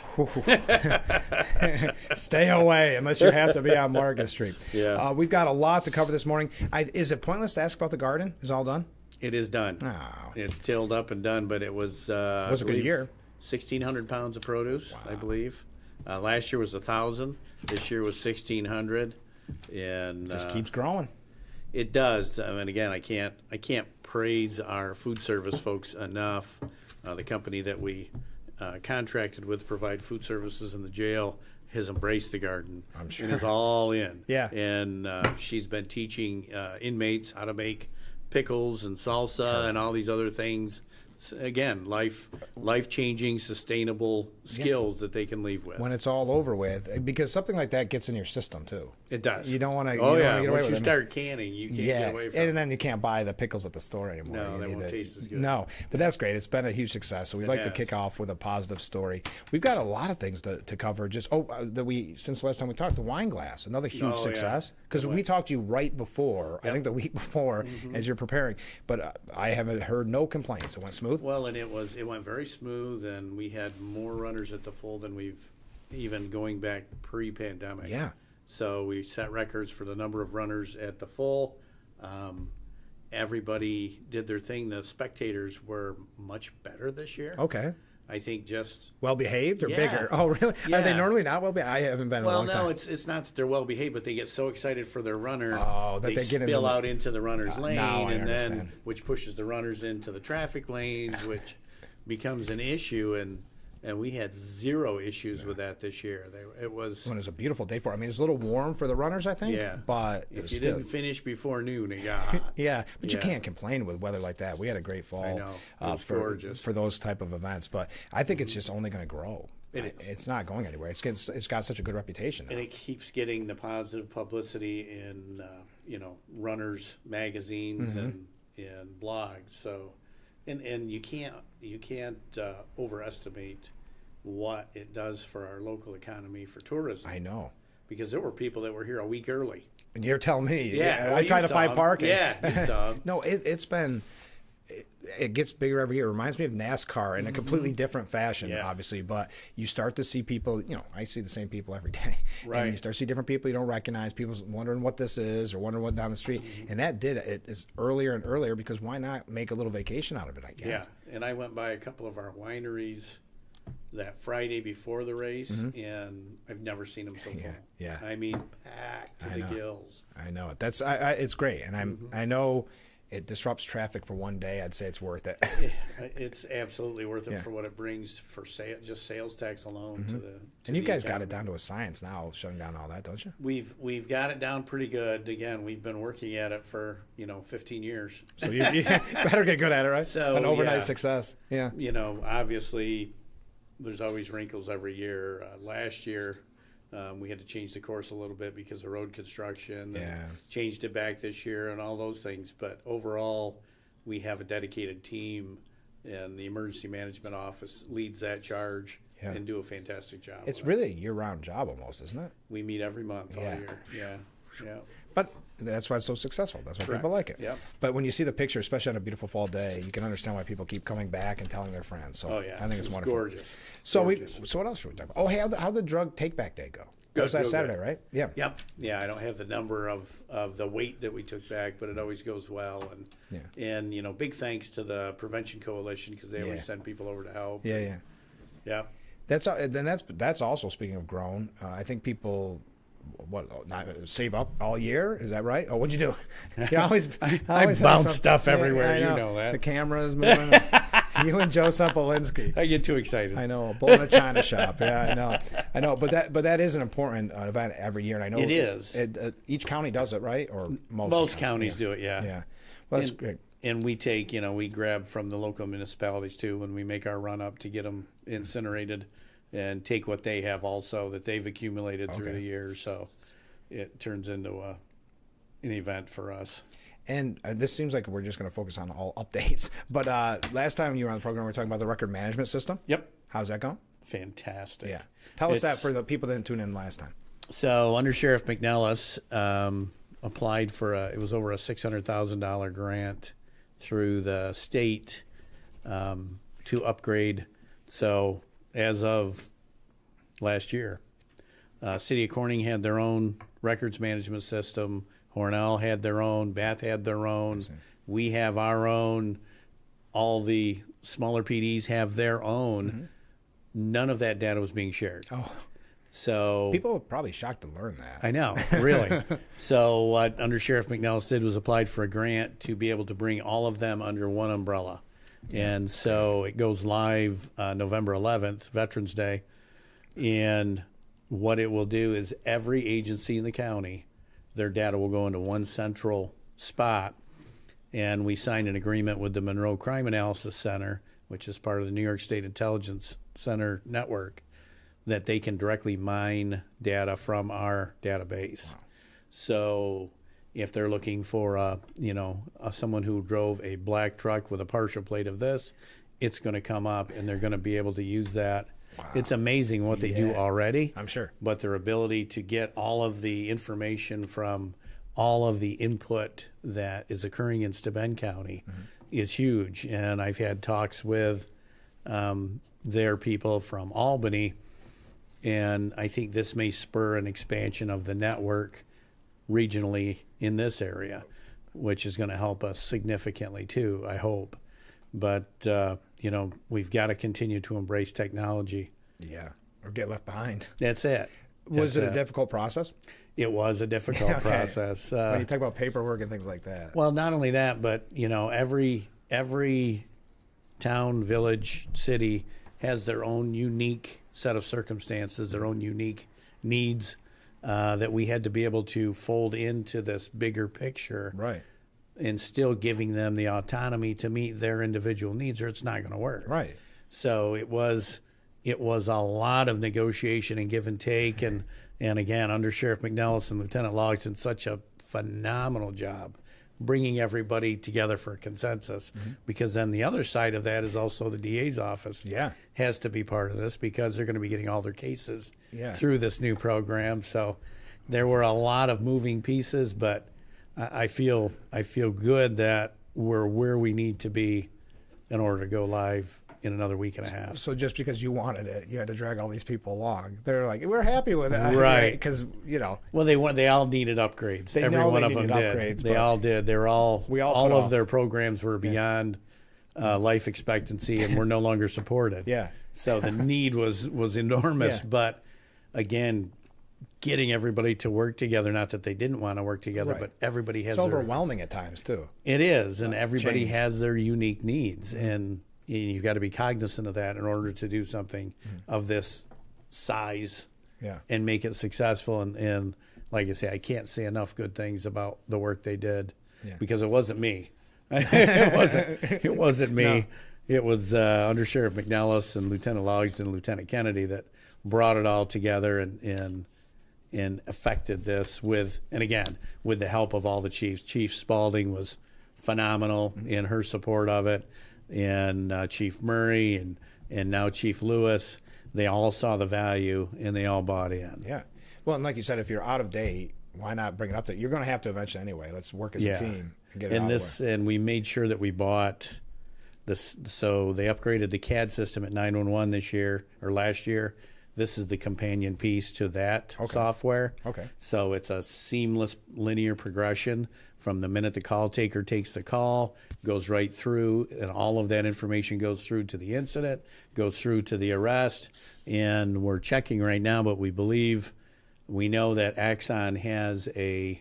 Stay away unless you have to be on Market Street. Yeah. We've got a lot to cover this morning. Is it pointless to ask about the garden? Is it all done? It is done. Oh. It's tilled up and done, but it was a good year. 1,600 pounds of produce, I believe. Last year was 1,000. This year was 1,600, and just keeps growing. It does. I mean, again, I can't praise our food service folks enough. The company that we contracted with to provide food services in the jail has embraced the garden. I'm sure. And is all in. Yeah. And she's been teaching inmates how to make pickles and salsa and all these other things. Again, life-changing, sustainable skills that they can leave with. When it's all over with, because something like that gets in your system, too. It does. You don't want to Oh, get yeah. away Once with you it. start canning, you can't get away from it. And then you can't buy the pickles at the store anymore. No, they won't taste as good. No, but that's great. It's been a huge success. So we'd like to kick off with a positive story. We've got a lot of things to cover. Since the last time we talked, the wine glass, another huge success. Because we talked to you right before, I think the week before, as you're preparing. But I haven't heard no complaints. It went smooth? Well, and it went very smooth, and we had more runners at the full than we've even going back pre-pandemic. Yeah. So we set records for the number of runners at the full. Everybody did their thing. The spectators were much better this year. Okay. I think just well behaved or bigger. Oh, really? Yeah. Are they normally not well behaved? I haven't been in a long time. Well, no, it's not that they're well behaved, but they get so excited for their runner, that they get spill out into the runner's lane, and understand. then which pushes the runners into the traffic lanes, which becomes an issue. And we had zero issues with that this year. It was a beautiful day for it. I mean, it's a little warm for the runners, I think. Yeah, but if you didn't finish before noon, it got yeah, but you can't complain with weather like that. We had a great fall. I know. It was gorgeous for those type of events, but I think it's just only going to grow. It's not going anywhere. It's got such a good reputation now. And it keeps getting the positive publicity in runners magazines and blogs. So, and you can't overestimate what it does for our local economy for tourism. I know, because there were people that were here a week early. And you're telling me, yeah, I try to find parking. Yeah, you saw them. No, it's been. It gets bigger every year. It reminds me of NASCAR in a completely different fashion, obviously. But you start to see people, I see the same people every day. Right. And you start to see different people you don't recognize, people wondering what this is or wondering what down the street. And that it is earlier and earlier because why not make a little vacation out of it, I guess. Yeah, and I went by a couple of our wineries that Friday before the race, and I've never seen them so full. Yeah. I mean, packed to the gills. I know it. It's great. And I know it disrupts traffic for one day. I'd say it's worth it. It's absolutely worth it for what it brings for just sales tax alone to the. And you guys got it down to a science now, shutting down all that, don't you? We've got it down pretty good. Again, we've been working at it for 15 years. So you better get good at it, right? So an overnight success. Yeah. Obviously, there's always wrinkles every year. Last year. We had to change the course a little bit because of road construction. Changed it back this year and all those things. But overall, we have a dedicated team, and the emergency management office leads that charge and do a fantastic job. It's really a year-round job almost, isn't it? We meet every month all year. Yeah. But that's why it's so successful. That's why people like it. Yep. But when you see the picture, especially on a beautiful fall day, you can understand why people keep coming back and telling their friends. So I think it's wonderful. Gorgeous. So what else should we talk about? Oh, hey, how'd the drug take-back day go? That was that Saturday, right? Yeah. Yep. Yeah, I don't have the number of the weight that we took back, but it always goes well. And big thanks to the Prevention Coalition because they always send people over to help. Yeah. That's also, speaking of grown, I think people save up all year. Is that right? Oh, what'd you do? You always I bounce stuff everywhere. You know that. The camera is moving. You and Joe Sempolinski. I get too excited. I know. A bull in a china shop. Yeah, I know. But that is an important event every year, and I know it is. Each county does it, right? Or most counties do it. Yeah. Yeah. Well, that's great. And we take, we grab from the local municipalities too when we make our run up to get them incinerated, and take what they have also that they've accumulated through the years. So it turns into an event for us. And this seems like we're just going to focus on all updates. But last time you were on the program, we were talking about the record management system. Yep. How's that going? Fantastic. Yeah. Tell us that for the people that didn't tune in last time. So Under Sheriff McNellis applied for it was over a $600,000 grant through the state to upgrade. So as of last year, City of Corning had their own records management system. Hornell had their own. Bath had their own. We have our own. All the smaller PDs have their own. None of that data was being shared. Oh. So people were probably shocked to learn that. I know, really. So what Under Sheriff McNellis did was applied for a grant to be able to bring all of them under one umbrella. And so it goes live November 11th, Veterans Day. And what it will do is every agency in the county, their data will go into one central spot. And we signed an agreement with the Monroe Crime Analysis Center, which is part of the New York State Intelligence Center network, that they can directly mine data from our database. Wow. So if they're looking for someone who drove a black truck with a partial plate of this, it's going to come up and they're going to be able to use that. Wow. It's amazing what they do already. I'm sure. But their ability to get all of the information from all of the input that is occurring in Steuben County is huge. And I've had talks with their people from Albany, and I think this may spur an expansion of the network regionally in this area, which is going to help us significantly too, I hope. But we've got to continue to embrace technology. Yeah, or get left behind. That's it. Was it a difficult process? It was a difficult process. When you talk about paperwork and things like that. Well, not only that, but every town, village, city has their own unique set of circumstances, their own unique needs that we had to be able to fold into this bigger picture. Right. And still giving them the autonomy to meet their individual needs, or it's not going to work. Right. So it was a lot of negotiation and give and take, and again, Under Sheriff McNellis and Lieutenant Logs did such a phenomenal job bringing everybody together for a consensus. Because then the other side of that is also the DA's office. Yeah. Has to be part of this because they're going to be getting all their cases Yeah. through this new program. So there were a lot of moving pieces, but I feel good that we're where we need to be in order to go live in another week and a half. So just because you wanted it, you had to drag all these people along. They're like, we're happy with it, right? Because well, they all needed upgrades. Every one of them did. They all did. They're all of their programs were beyond life expectancy and were no longer supported. Yeah. So the need was enormous. Yeah. But again, getting everybody to work together, not that they didn't want to work together, Right. but everybody has it's overwhelming at times too. It is, and everybody change. has their unique needs, and you've got to be cognizant of that in order to do something of this size and make it successful. And like I say, I can't say enough good things about the work they did because it wasn't me. It wasn't me. No. It was Under Sheriff McNellis and Lieutenant Logs and Lieutenant Kennedy that brought it all together and affected this with the help of all the chiefs. Chief Spalding was phenomenal in her support of it, and Chief Murray and now Chief Lewis. They all saw the value and they all bought in. Yeah. Well, and like you said, if you're out of date, why not bring it up? You're going to have to eventually anyway. Let's work as a team and get it out of the way. And we made sure that we bought this. So they upgraded the CAD system at 911 this year or last year. This is the companion piece to that software. Okay. So it's a seamless linear progression from the minute the call taker takes the call, goes right through, and all of that information goes through to the incident, goes through to the arrest. And we're checking right now, but we know that Axon has an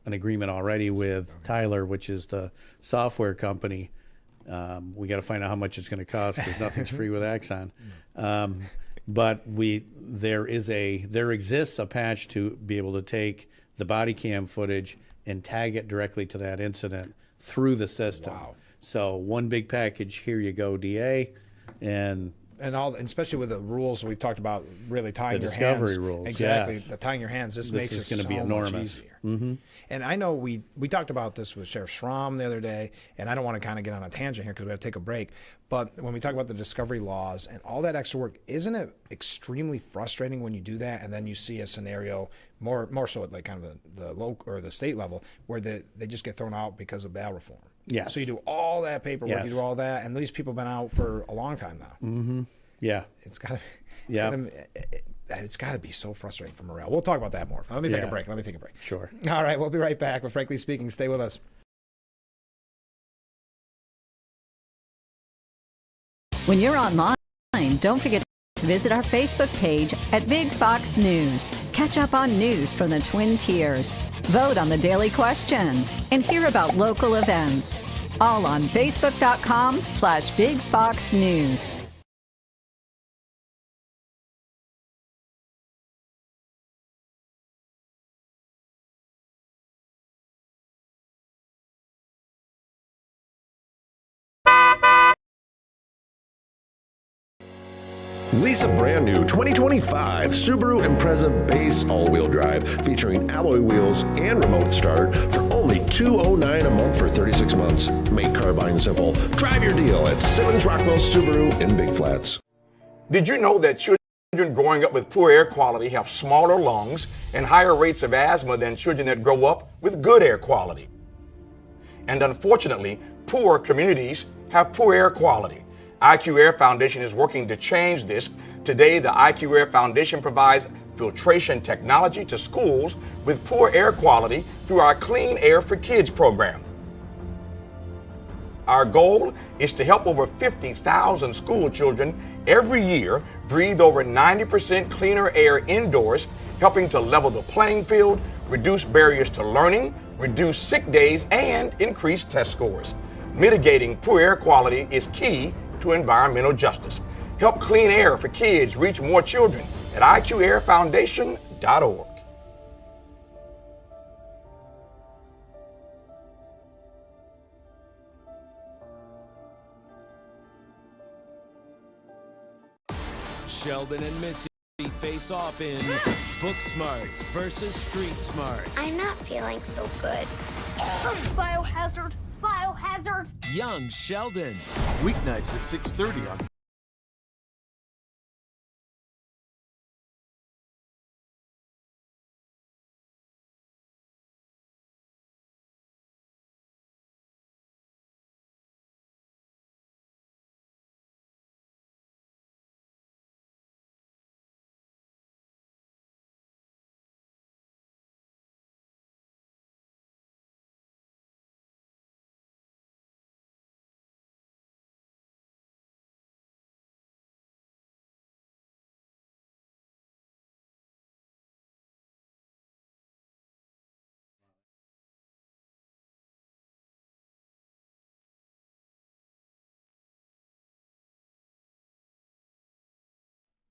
agreement already with Tyler, which is the software company. We got to find out how much it's going to cost because nothing's free with Axon. But there exists a patch to be able to take the body cam footage and tag it directly to that incident through the system. Wow. So one big package, here you go, DA, and especially with the rules we've talked about, really tying your hands. The discovery rules, exactly. yes. The tying your hands. This makes it going to be so enormous. much easier. Mm-hmm. And I know we talked about this with Sheriff Schramm the other day, and I don't want to kind of get on a tangent here because we have to take a break. But when we talk about the discovery laws and all that extra work, isn't it extremely frustrating when you do that and then you see a scenario more so at like kind of the local or the state level where they just get thrown out because of bail reform? Yes. So you do all that paperwork, Yes. you do all that, and these people have been out for a long time now. Mm-hmm. Yeah. It's got to. Yeah. It's got to be so frustrating for morale. We'll talk about that more. Let me take a break. Sure. All right, we'll be right back with Frankly Speaking. Stay with us. When you're online, don't forget to visit our Facebook page at Big Fox News. Catch up on news from the Twin Tiers. Vote on the daily question and hear about local events. All on Facebook.com/Big Fox News. Lease a brand new 2025 Subaru Impreza Base all-wheel drive featuring alloy wheels and remote start for only $209 a month for 36 months. Make car buying simple. Drive your deal at Simmons Rockwell Subaru in Big Flats. Did you know that children growing up with poor air quality have smaller lungs and higher rates of asthma than children that grow up with good air quality? And unfortunately, poor communities have poor air quality. IQ Air Foundation is working to change this. Today, the IQ Air Foundation provides filtration technology to schools with poor air quality through our Clean Air for Kids program. Our goal is to help over 50,000 school children every year breathe over 90% cleaner air indoors, helping to level the playing field, reduce barriers to learning, reduce sick days, and increase test scores. Mitigating poor air quality is key to environmental justice. Help clean air for kids reach more children at IQAirFoundation.org. Sheldon and Missy face off in Book Smarts versus Street Smarts. I'm not feeling so good. Biohazard! Biohazard! Young Sheldon. Weeknights at 6:30 on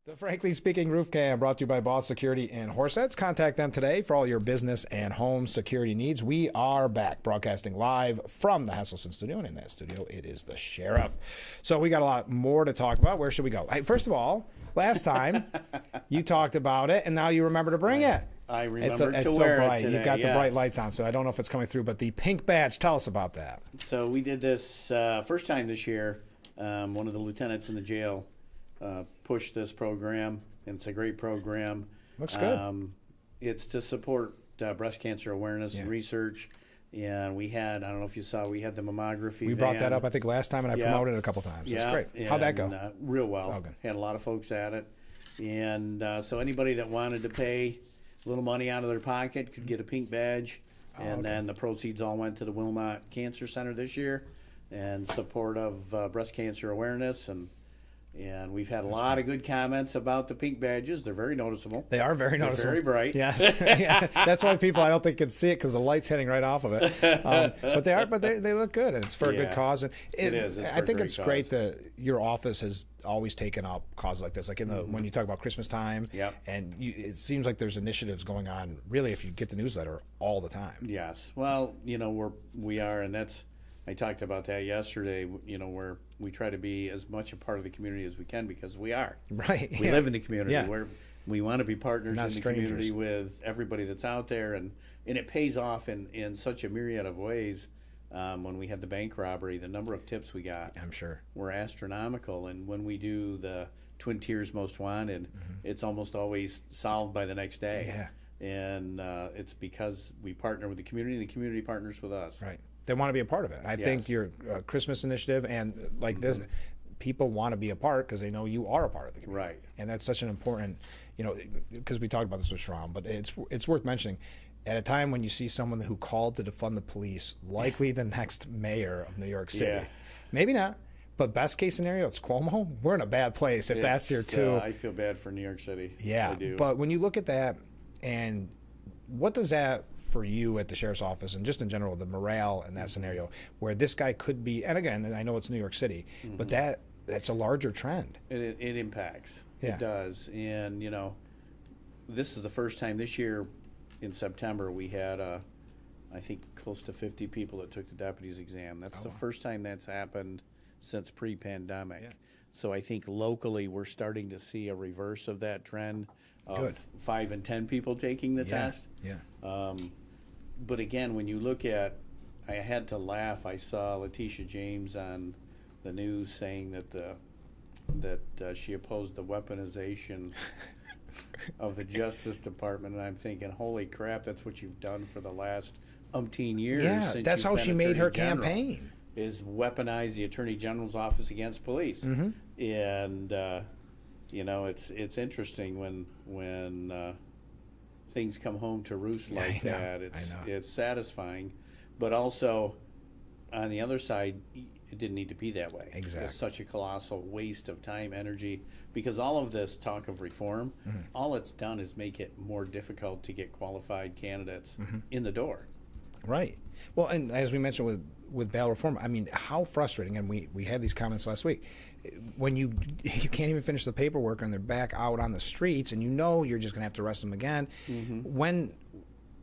The Frankly Speaking Roof Cam brought to you by Boss Security and Horseheads. Contact them today for all your business and home security needs. We are back broadcasting live from the Hesselson studio, and in that studio it is the sheriff. So we got a lot more to talk about. Where should we go? Hey, first of all, last time you talked about it, and now you remember to bring it. I remember it's to so wear bright. it today. You've got the yes. bright lights on, so I don't know if it's coming through, but the pink badge, tell us about that. So we did this first time this year. One of the lieutenants in the jail pushed this program, and it's a great program. Looks good. It's to support breast cancer awareness and research. And we had, I don't know if you saw, we had the mammography. We brought that up, I think, last time, and I promoted it a couple times. That's great. How'd that go? Real well. Oh, good. Had a lot of folks at it. And so anybody that wanted to pay a little money out of their pocket could get a pink badge. And then the proceeds all went to the Wilmot Cancer Center this year in support of breast cancer awareness. And we've had a lot of good comments about the pink badges. They're very noticeable. They are very noticeable. They're very bright. Yes. Yeah. That's why people, I don't think, can see it because the light's hitting right off of it. But they are. But they look good, and it's for a good cause. And it is. It's I think it's cause. great that your office has always taken up causes like this. Like in the when you talk about Christmas time, and it seems like there's initiatives going on. Really, if you get the newsletter all the time. Yes. Well, we are, and that's. I talked about that yesterday, where we try to be as much a part of the community as we can because we are. Right. We live in the community. Yeah. We want to be partners Not in the strangers. community with everybody that's out there. And it pays off in such a myriad of ways. When we had the bank robbery, the number of tips we got I'm sure were astronomical. And when we do the Twin Tiers Most Wanted, it's almost always solved by the next day. Yeah. And it's because we partner with the community and the community partners with us. Right. They want to be a part of it. I think your Christmas initiative and like this, people want to be a part because they know you are a part of the community. Right. And that's such an important, because we talked about this with Shram, but it's worth mentioning. At a time when you see someone who called to defund the police, likely the next mayor of New York City. Maybe not, but best case scenario, it's Cuomo. We're in a bad place if that's your two. I feel bad for New York City. Yeah, I do. But when you look at that, and what does that for you at the sheriff's office and just in general, the morale in that scenario where this guy could be, and again, I know it's New York City, but that's a larger trend. It impacts. Yeah. It does. And, this is the first time this year in September we had, I think, close to 50 people that took the deputy's exam. That's the first time that's happened since pre-pandemic. Yeah. So I think locally we're starting to see a reverse of that trend of 5 and 10 people taking the test. Yeah. But again, when you look at, I had to laugh. I saw Letitia James on the news saying that she opposed the weaponization of the Justice Department, and I'm thinking, holy crap, that's what you've done for the last umpteen years. Yeah, since that's you've how been she made her Attorney General, campaign. is weaponize the Attorney General's office against police. And it's interesting when things come home to roost like that. It's satisfying, but also on the other side, it didn't need to be that way. Exactly. It's such a colossal waste of time, energy, because all of this talk of reform, all it's done is make it more difficult to get qualified candidates in the door. Right. Well, and as we mentioned with bail reform, I mean, how frustrating, and we had these comments last week, when you can't even finish the paperwork and they're back out on the streets and you know you're just going to have to arrest them again. When,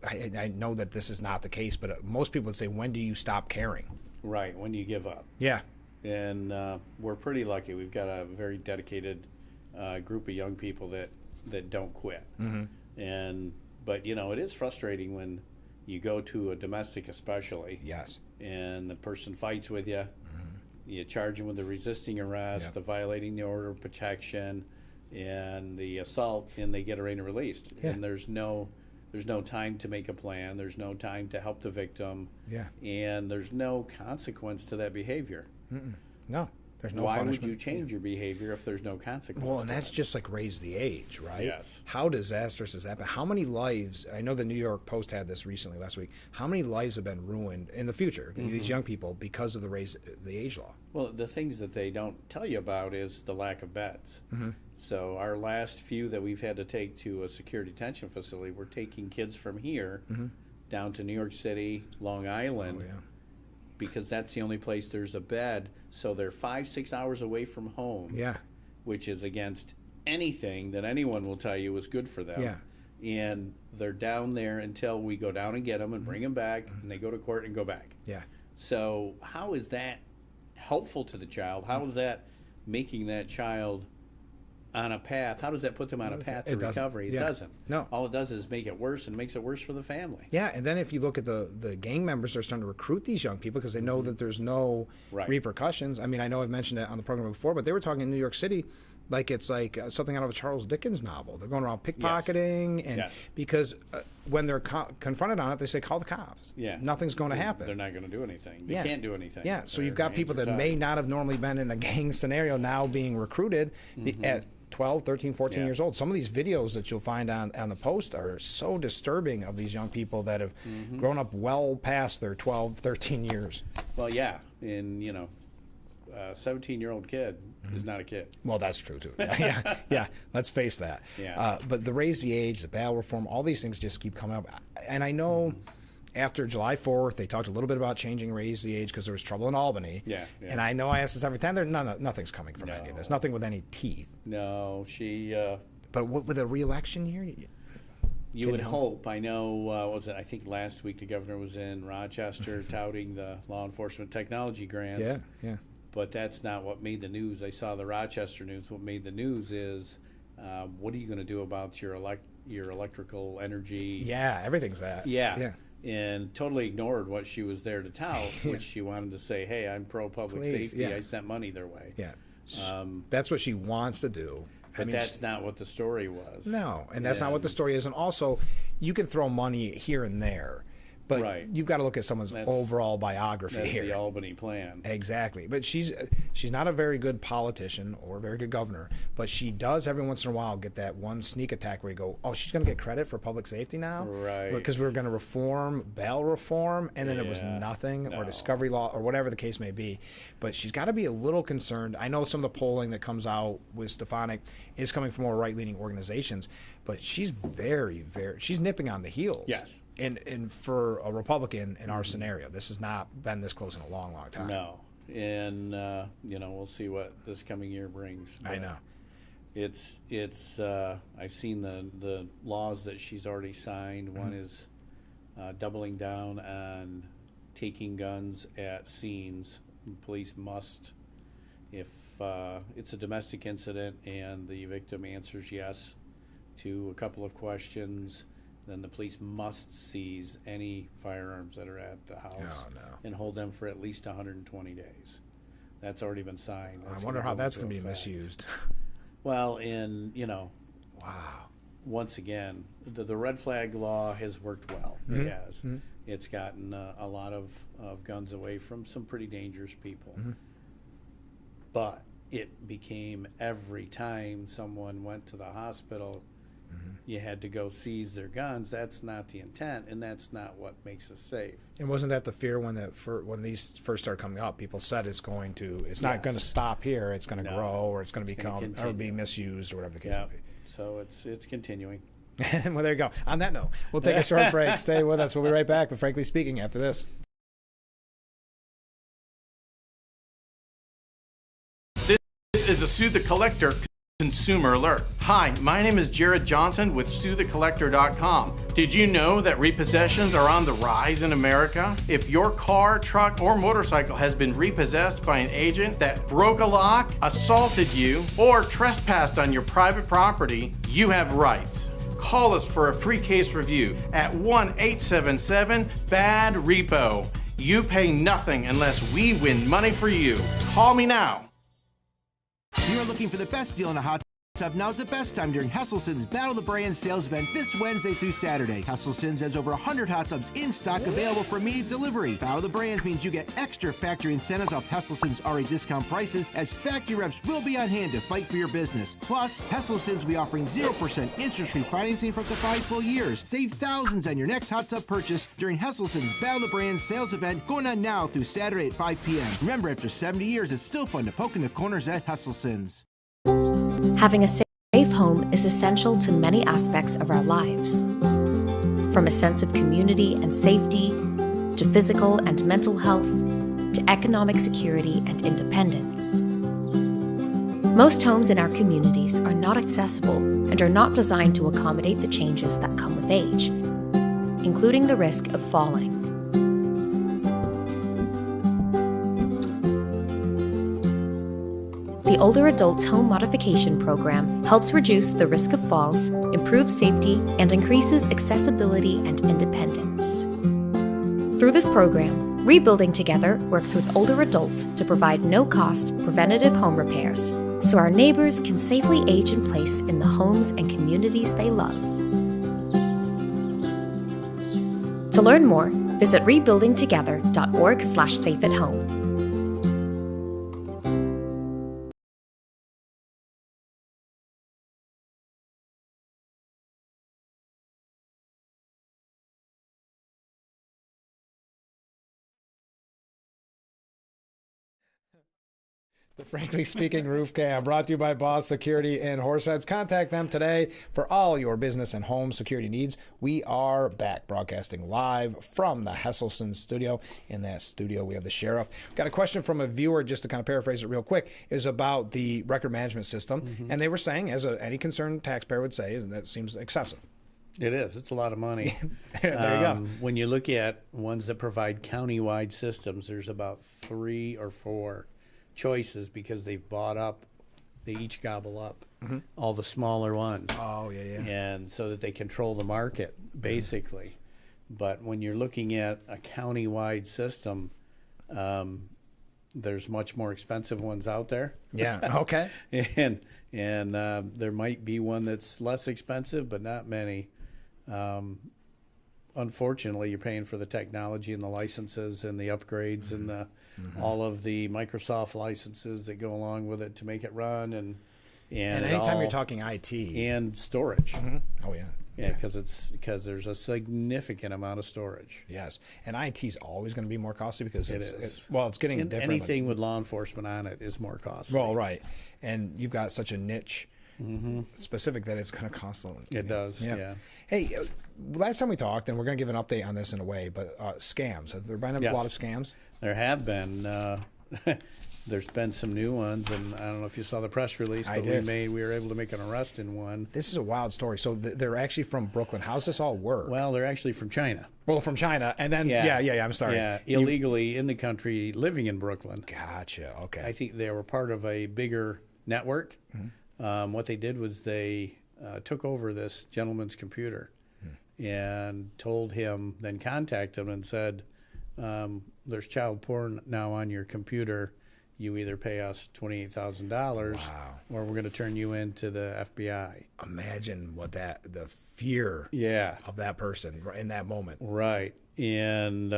I know that this is not the case, but most people would say, when do you stop caring? Right, when do you give up? Yeah. And we're pretty lucky. We've got a very dedicated group of young people that don't quit. But, you know, it is frustrating when you go to a domestic especially. Yes. And the person fights with you. You charge them with the resisting arrest, the violating the order of protection, and the assault, and they get arraigned and released. Yeah. And there's no time to make a plan. There's no time to help the victim. Yeah. And there's no consequence to that behavior. No. There's no Why punishment. would you change your behavior if there's no consequence? Well, and to that's it? just like raise the age, right? Yes. How disastrous is that? But how many lives, I know the New York Post had this recently last week, how many lives have been ruined in the future, these young people, because of the raise the age law? Well, the things that they don't tell you about is the lack of beds. So our last few that we've had to take to a secure detention facility, we're taking kids from here down to New York City, Long Island, because that's the only place there's a bed. So they're 5-6 hours away from home, which is against anything that anyone will tell you is good for them. Yeah. And they're down there until we go down and get them and bring them back, and they go to court and go back. Yeah. So how is that helpful to the child? How is that making that child on a path? How does that put them on a path to recovery? It doesn't. No. All it does is make it worse, and makes it worse for the family. Yeah, and then if you look at the gang members, they're starting to recruit these young people because they know that there's no repercussions. I mean, I know I've mentioned it on the program before, but they were talking in New York City like it's like something out of a Charles Dickens novel. They're going around pickpocketing, and because when they're confronted on it, they say, call the cops. Yeah. Nothing's going to happen. They're not going to do anything. They can't do anything. Yeah, so you've got people that may not have normally been in a gang scenario now being recruited at 12, 13, 14 years old. Some of these videos that you'll find on the Post are so disturbing of these young people that have grown up well past their 12, 13 years. Well, yeah, and you know, a 17-year-old kid is not a kid. Well, that's true too. Yeah. Let's face that. Yeah. But the raise the age, the bail reform, all these things just keep coming up. And I know after July 4th, they talked a little bit about changing raise the age because there was trouble in Albany. Yeah. And I know I ask this every time. Nothing's coming from any of this. Nothing with any teeth. No, she. But with a re-election year, you would hope. I know. Was it? I think last week the governor was in Rochester touting the law enforcement technology grants. Yeah. But that's not what made the news. I saw the Rochester news. What made the news is, what are you going to do about your electrical energy? Yeah, everything's that. Yeah. And totally ignored what she was there to tout, which she wanted to say, hey, I'm pro-public safety. I sent money their way. Yeah. That's what she wants to do. But that's not what the story was. No, and that's not what the story is. And also, you can throw money here and there, but you've got to look at someone's overall biography here. That's the Albany plan. Exactly. But she's not a very good politician or a very good governor, but she does every once in a while get that one sneak attack where you go, oh, she's going to get credit for public safety now? Right. Because we're going to reform bail reform, and then it was nothing, or discovery law, or whatever the case may be. But she's got to be a little concerned. I know some of the polling that comes out with Stefanik is coming from more right-leaning organizations, but she's she's nipping on the heels. Yes. And for a Republican in our scenario, this has not been this close in a long, long time. No. And, we'll see what this coming year brings. I know. It's I've seen the laws that she's already signed. One is doubling down on taking guns at scenes. Police must, if it's a domestic incident and the victim answers yes to a couple of questions, then the police must seize any firearms that are at the house and hold them for at least 120 days. That's already been signed. I wonder how that's going to be misused. Well, wow. Once again, the red flag law has worked well. It has. It's gotten a lot of guns away from some pretty dangerous people. But it became every time someone went to the hospital, you had to go seize their guns. That's not the intent, and that's not what makes us safe. And wasn't that the fear when these first started coming up? People said it's not going to stop here. It's going to grow, or it's going to become or be misused, or whatever the case may be. So it's continuing. Well, there you go. On that note, we'll take a short break. Stay with us. We'll be right back with Frankly Speaking after this. This is a Sue the Collector consumer alert. Hi, my name is Jared Johnson with SueTheCollector.com. Did you know that repossessions are on the rise in America? If your car, truck, or motorcycle has been repossessed by an agent that broke a lock, assaulted you, or trespassed on your private property, you have rights. Call us for a free case review at 1-877-BAD-REPO. You pay nothing unless we win money for you. Call me now. If you're looking for the best deal in a hot tub, now's the best time during Hesselsen's Battle of the Brands sales event this Wednesday through Saturday. Hesselsen's has over 100 hot tubs in stock available for immediate delivery. Battle of the Brands means you get extra factory incentives off Hesselsen's already discount prices, as factory reps will be on hand to fight for your business. Plus, Hesselsen's will be offering 0% interest-free financing for up to 5 full years. Save thousands on your next hot tub purchase during Hesselsen's Battle of the Brands sales event going on now through Saturday at 5 p.m. Remember, after 70 years, it's still fun to poke in the corners at Hesselsen's. Having a safe home is essential to many aspects of our lives. From a sense of community and safety, to physical and mental health, to economic security and independence. Most homes in our communities are not accessible and are not designed to accommodate the changes that come with age, including the risk of falling. The Older Adults Home Modification Program helps reduce the risk of falls, improves safety, and increases accessibility and independence. Through this program, Rebuilding Together works with older adults to provide no-cost preventative home repairs so our neighbors can safely age in place in the homes and communities they love. To learn more, visit rebuildingtogether.org/safeathome. The Frankly Speaking Roof Cam, brought to you by Boss Security in Horseheads. Contact them today for all your business and home security needs. We are back broadcasting live from the Hesselson studio. In that studio, we have the sheriff. Got a question from a viewer, just to kind of paraphrase it real quick, is about the record management system. And they were saying, as any concerned taxpayer would say, that seems excessive. It is. It's a lot of money. There you go. When you look at ones that provide county-wide systems, there's about 3 or 4 choices because they've bought up, they each gobble up all the smaller ones. Oh, yeah. And so that they control the market, basically. But when you're looking at a county-wide system, there's much more expensive ones out there. Yeah, okay. and there might be one that's less expensive, but not many. Unfortunately, you're paying for the technology and the licenses and the upgrades and the all of the Microsoft licenses that go along with it to make it run, and anytime you're talking IT and storage. Oh yeah. Yeah, because there's a significant amount of storage. Yes, and IT is always going to be more costly because it's getting and different. Anything with law enforcement on it is more costly. Well, right, and you've got such a niche specific that it's going to cost a lot. It does. Yeah. Hey, last time we talked, and we're going to give an update on this in a way, but scams. Have there been a lot of scams? There have been. There's been some new ones, and I don't know if you saw the press release, but we were able to make an arrest in one. This is a wild story. So they're actually from Brooklyn. How's this all work? Well, they're actually from China. Well, from China, and then I'm sorry. Yeah, illegally in the country, living in Brooklyn. Gotcha. Okay. I think they were part of a bigger network. What they did was they took over this gentleman's computer and told him, then contacted him and said, there's child porn now on your computer. You either pay us $28,000 or we're going to turn you into the FBI. Imagine what the fear of that person in that moment. Right. And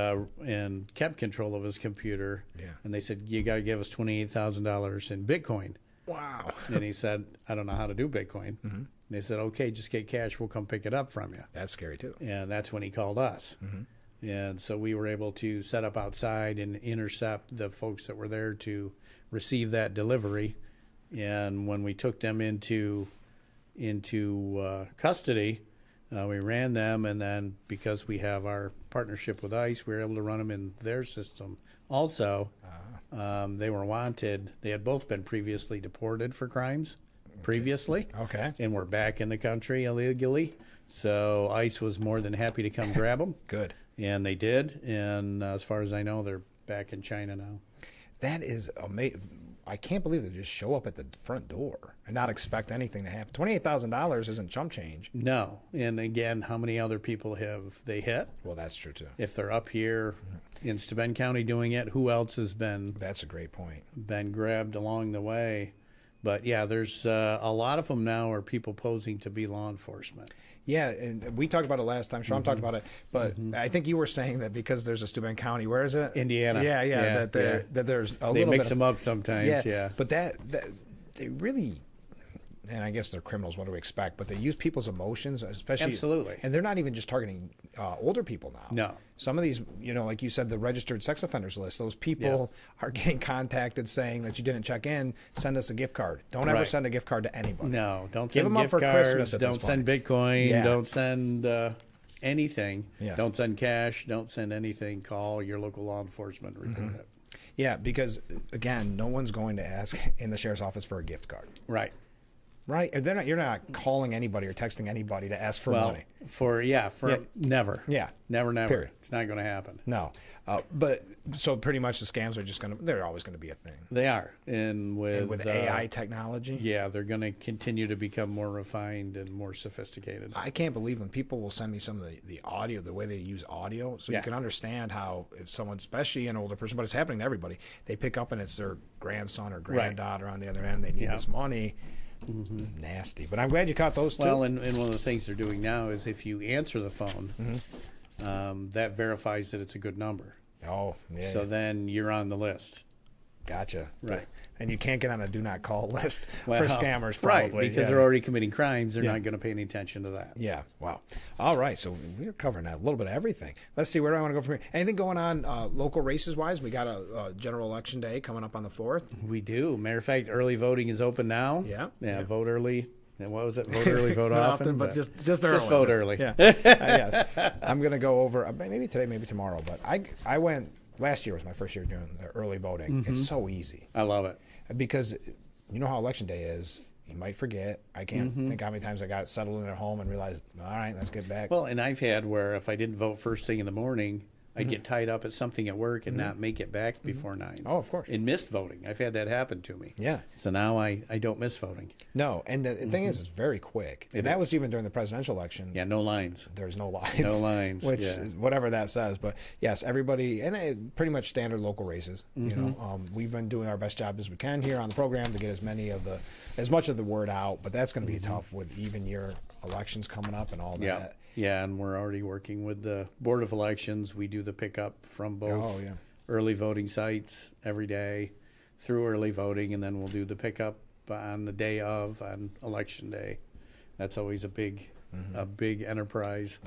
kept control of his computer. Yeah. And they said, you got to give us $28,000 in Bitcoin. Wow. And he said, I don't know how to do Bitcoin. They said, okay, just get cash. We'll come pick it up from you. That's scary, too. And that's when he called us. And so we were able to set up outside and intercept the folks that were there to receive that delivery. And when we took them into custody, we ran them. And then because we have our partnership with ICE, we were able to run them in their system also. They were wanted. They had both been previously deported for crimes previously. Okay. And were back in the country illegally. So ICE was more than happy to come grab them. Good. And they did. And as far as I know, they're back in China now. That is amazing. I can't believe they just show up at the front door and not expect anything to happen. $28,000 isn't chump change. No. And again, how many other people have they hit? Well, that's true, too. If they're up here in Steuben County doing it, who else has been... That's a great point. ...been grabbed along the way? But, yeah, there's a lot of them now are people posing to be law enforcement. Yeah, and we talked about it last time. Sean talked about it. But I think you were saying that because there's a Steuben County, where is it? Indiana. Yeah, that there's a little bit... They mix them up sometimes, yeah. But that they really... And I guess they're criminals, what do we expect? But they use people's emotions, especially... Absolutely. And they're not even just targeting older people now. No. Some of these, like you said, the registered sex offenders list, those people are getting contacted saying that you didn't check in, send us a gift card. Don't ever send a gift card to anybody. No, don't Give send them up gift for cards, Christmas at don't this send point. Bitcoin, don't send anything. Yeah. Don't send cash, don't send anything. Call your local law enforcement, report it. Yeah, because, again, no one's going to ask in the sheriff's office for a gift card. Right. Right? You're not calling anybody or texting anybody to ask for money. Never. Yeah. Never. Period. It's not going to happen. No. But so pretty much the scams are just they're always going to be a thing. They are. And with AI technology? Yeah, they're going to continue to become more refined and more sophisticated. I can't believe when people will send me some of the audio, the way they use audio, so you can understand how if someone, especially an older person, but it's happening to everybody, they pick up and it's their grandson or granddaughter on the other end, they need this money. Nasty. But I'm glad you caught those two. Well, and one of the things they're doing now is if you answer the phone, that verifies that it's a good number. Oh, yeah. So then you're on the list. Gotcha. Right. And you can't get on a do not call list for scammers, probably. Right, because they're already committing crimes. They're not going to pay any attention to that. Yeah. Wow. All right. So we're covering a little bit of everything. Let's see. Where do I want to go from here? Anything going on local races-wise? We got a general election day coming up on the 4th. We do. Matter of fact, early voting is open now. Yeah. Vote early. And what was it? Vote early, vote often. But just early. Just vote early. Yeah. Yes. I'm going to go over, maybe today, maybe tomorrow. But I went... Last year was my first year doing the early voting. It's so easy. I love it. Because you know how election day is. You might forget. I can't think how many times I got settled in at home and realized, all right, let's get back. Well, and I've had where if I didn't vote first thing in the morning, I'd get tied up at something at work and not make it back before 9. Oh, of course. And missed voting. I've had that happen to me. Yeah. So now I don't miss voting. No, and the thing is, it's very quick. And that was even during the presidential election. Yeah, no lines. There's no lines. No lines. Which is whatever that says. But yes, everybody, and pretty much standard local races. You know, we've been doing our best job as we can here on the program to get as much of the word out. But that's going to be tough with even year elections coming up and all that. Yeah, and we're already working with the Board of Elections. We do the pickup from both early voting sites every day through early voting, and then we'll do the pickup on the day of, on Election Day. That's always a big enterprise,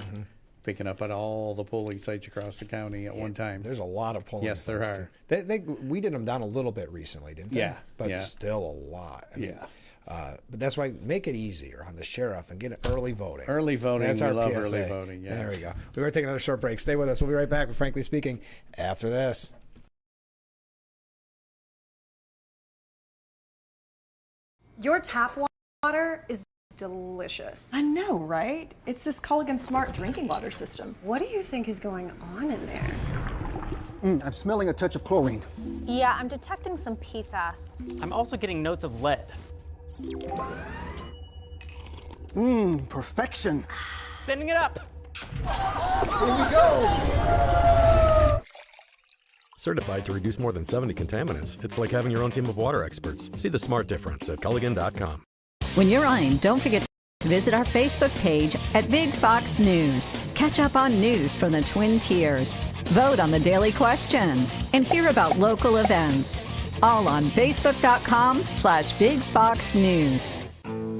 picking up at all the polling sites across the county at one time. There's a lot of polling sites. Yes, there are. We did them down a little bit recently, didn't they? Yeah. But still a lot. I mean, but that's why make it easier on the sheriff and get early voting. Early voting. That's we our love PSA. early voting. Yes. There we go. We're going to take another short break. Stay with us. We'll be right back with Frankly Speaking after this. Your tap water is delicious. I know, right? It's this Culligan Smart drinking water system. What do you think is going on in there? I'm smelling a touch of chlorine. Yeah, I'm detecting some PFAS. I'm also getting notes of lead. Perfection. Sending it up. Here we go. Certified to reduce more than 70 contaminants. It's like having your own team of water experts. See the smart difference at Culligan.com. When you're eyeing, don't forget to visit our Facebook page at Big Fox News. Catch up on news from the Twin Tiers. Vote on the daily question and hear about local events. All on Facebook.com/Big Fox News.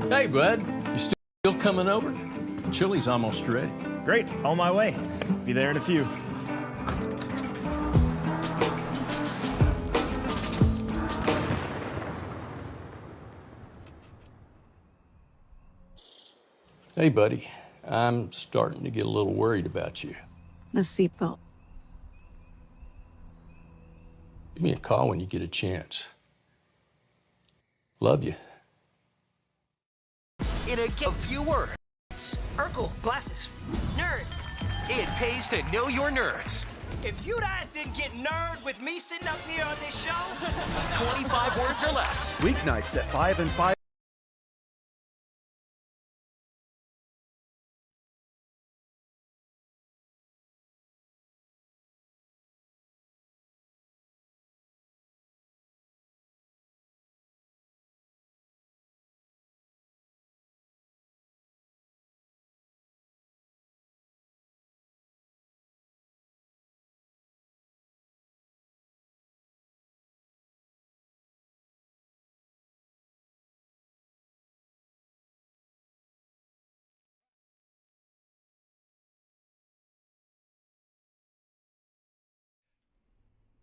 Hey, bud. You still Still coming over? Chili's almost ready. Great, on my way. Be there in a few. Hey, buddy. I'm starting to get a little worried about you. No seatbelt. Give me a call when you get a chance. Love you. In a few words. Urkel, glasses. Nerd. It pays to know your nerds. If you guys didn't get nerd with me sitting up here on this show, 25 words or less. Weeknights at 5 and 5.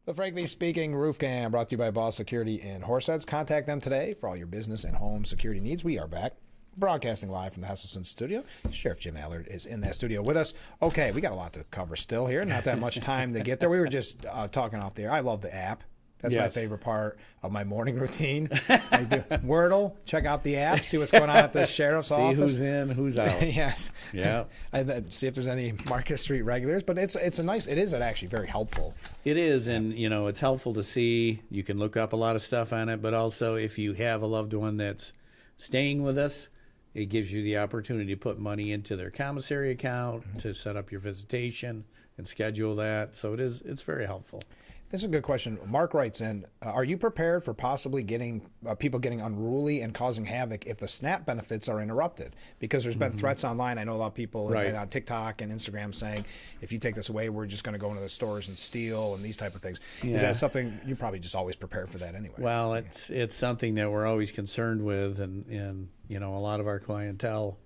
The Frankly Speaking Roof Cam brought to you by Boss Security in Horseheads. Contact them today for all your business and home security needs. We are back, broadcasting live from the Hesselson studio. Sheriff Jim Allard is in that studio with us. Okay, we got a lot to cover still here. Not that much time to get there. We were just talking off the air. I love the app. That's my favorite part of my morning routine. I do Wordle, check out the app, see what's going on at the sheriff's office. See who's in, who's out. Yes. Yeah. And then see if there's any Market Street regulars. But it is actually very helpful. It is, and it's helpful to see. You can look up a lot of stuff on it, but also if you have a loved one that's staying with us, it gives you the opportunity to put money into their commissary account to set up your visitation and schedule that. So it's very helpful. This is a good question. Mark writes in, are you prepared for possibly getting people getting unruly and causing havoc if the SNAP benefits are interrupted? Because there's been threats online. I know a lot of people and on TikTok and Instagram saying, if you take this away, we're just going to go into the stores and steal and these type of things. Yeah. Is that something you probably just always prepare for that anyway? Well, it's something that we're always concerned with, and a lot of our clientele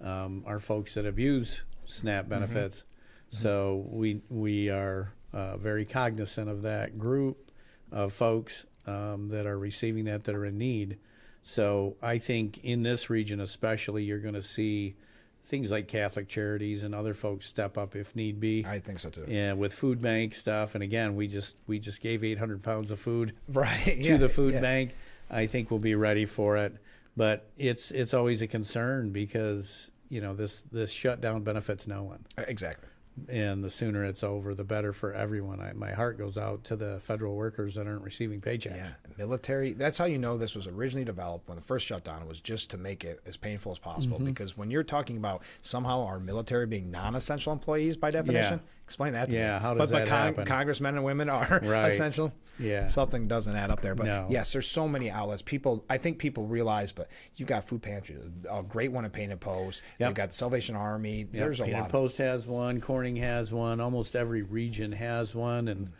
are folks that abuse SNAP benefits. So we are very cognizant of that group of folks that are receiving that are in need. So I think in this region especially, you're going to see things like Catholic Charities and other folks step up if need be. I think so too. Yeah, with food bank stuff. And again, we just gave 800 pounds of food to the food bank. I think we'll be ready for it. But it's always a concern because this shutdown benefits no one. Exactly. And the sooner it's over, the better for everyone. My heart goes out to the federal workers that aren't receiving paychecks. Yeah, military. That's how you know this was originally developed when the first shutdown was just to make it as painful as possible. Because when you're talking about somehow our military being non-essential employees by definition, explain that to me. Yeah, how does that happen? Congressmen and women are essential. Yeah. Something doesn't add up there. But yes, there's so many outlets. I think people realize, but you've got food pantries, a great one at Painted Post. You've got the Salvation Army. There's a lot. Painted Post has one. Corning has one. Almost every region has one. And,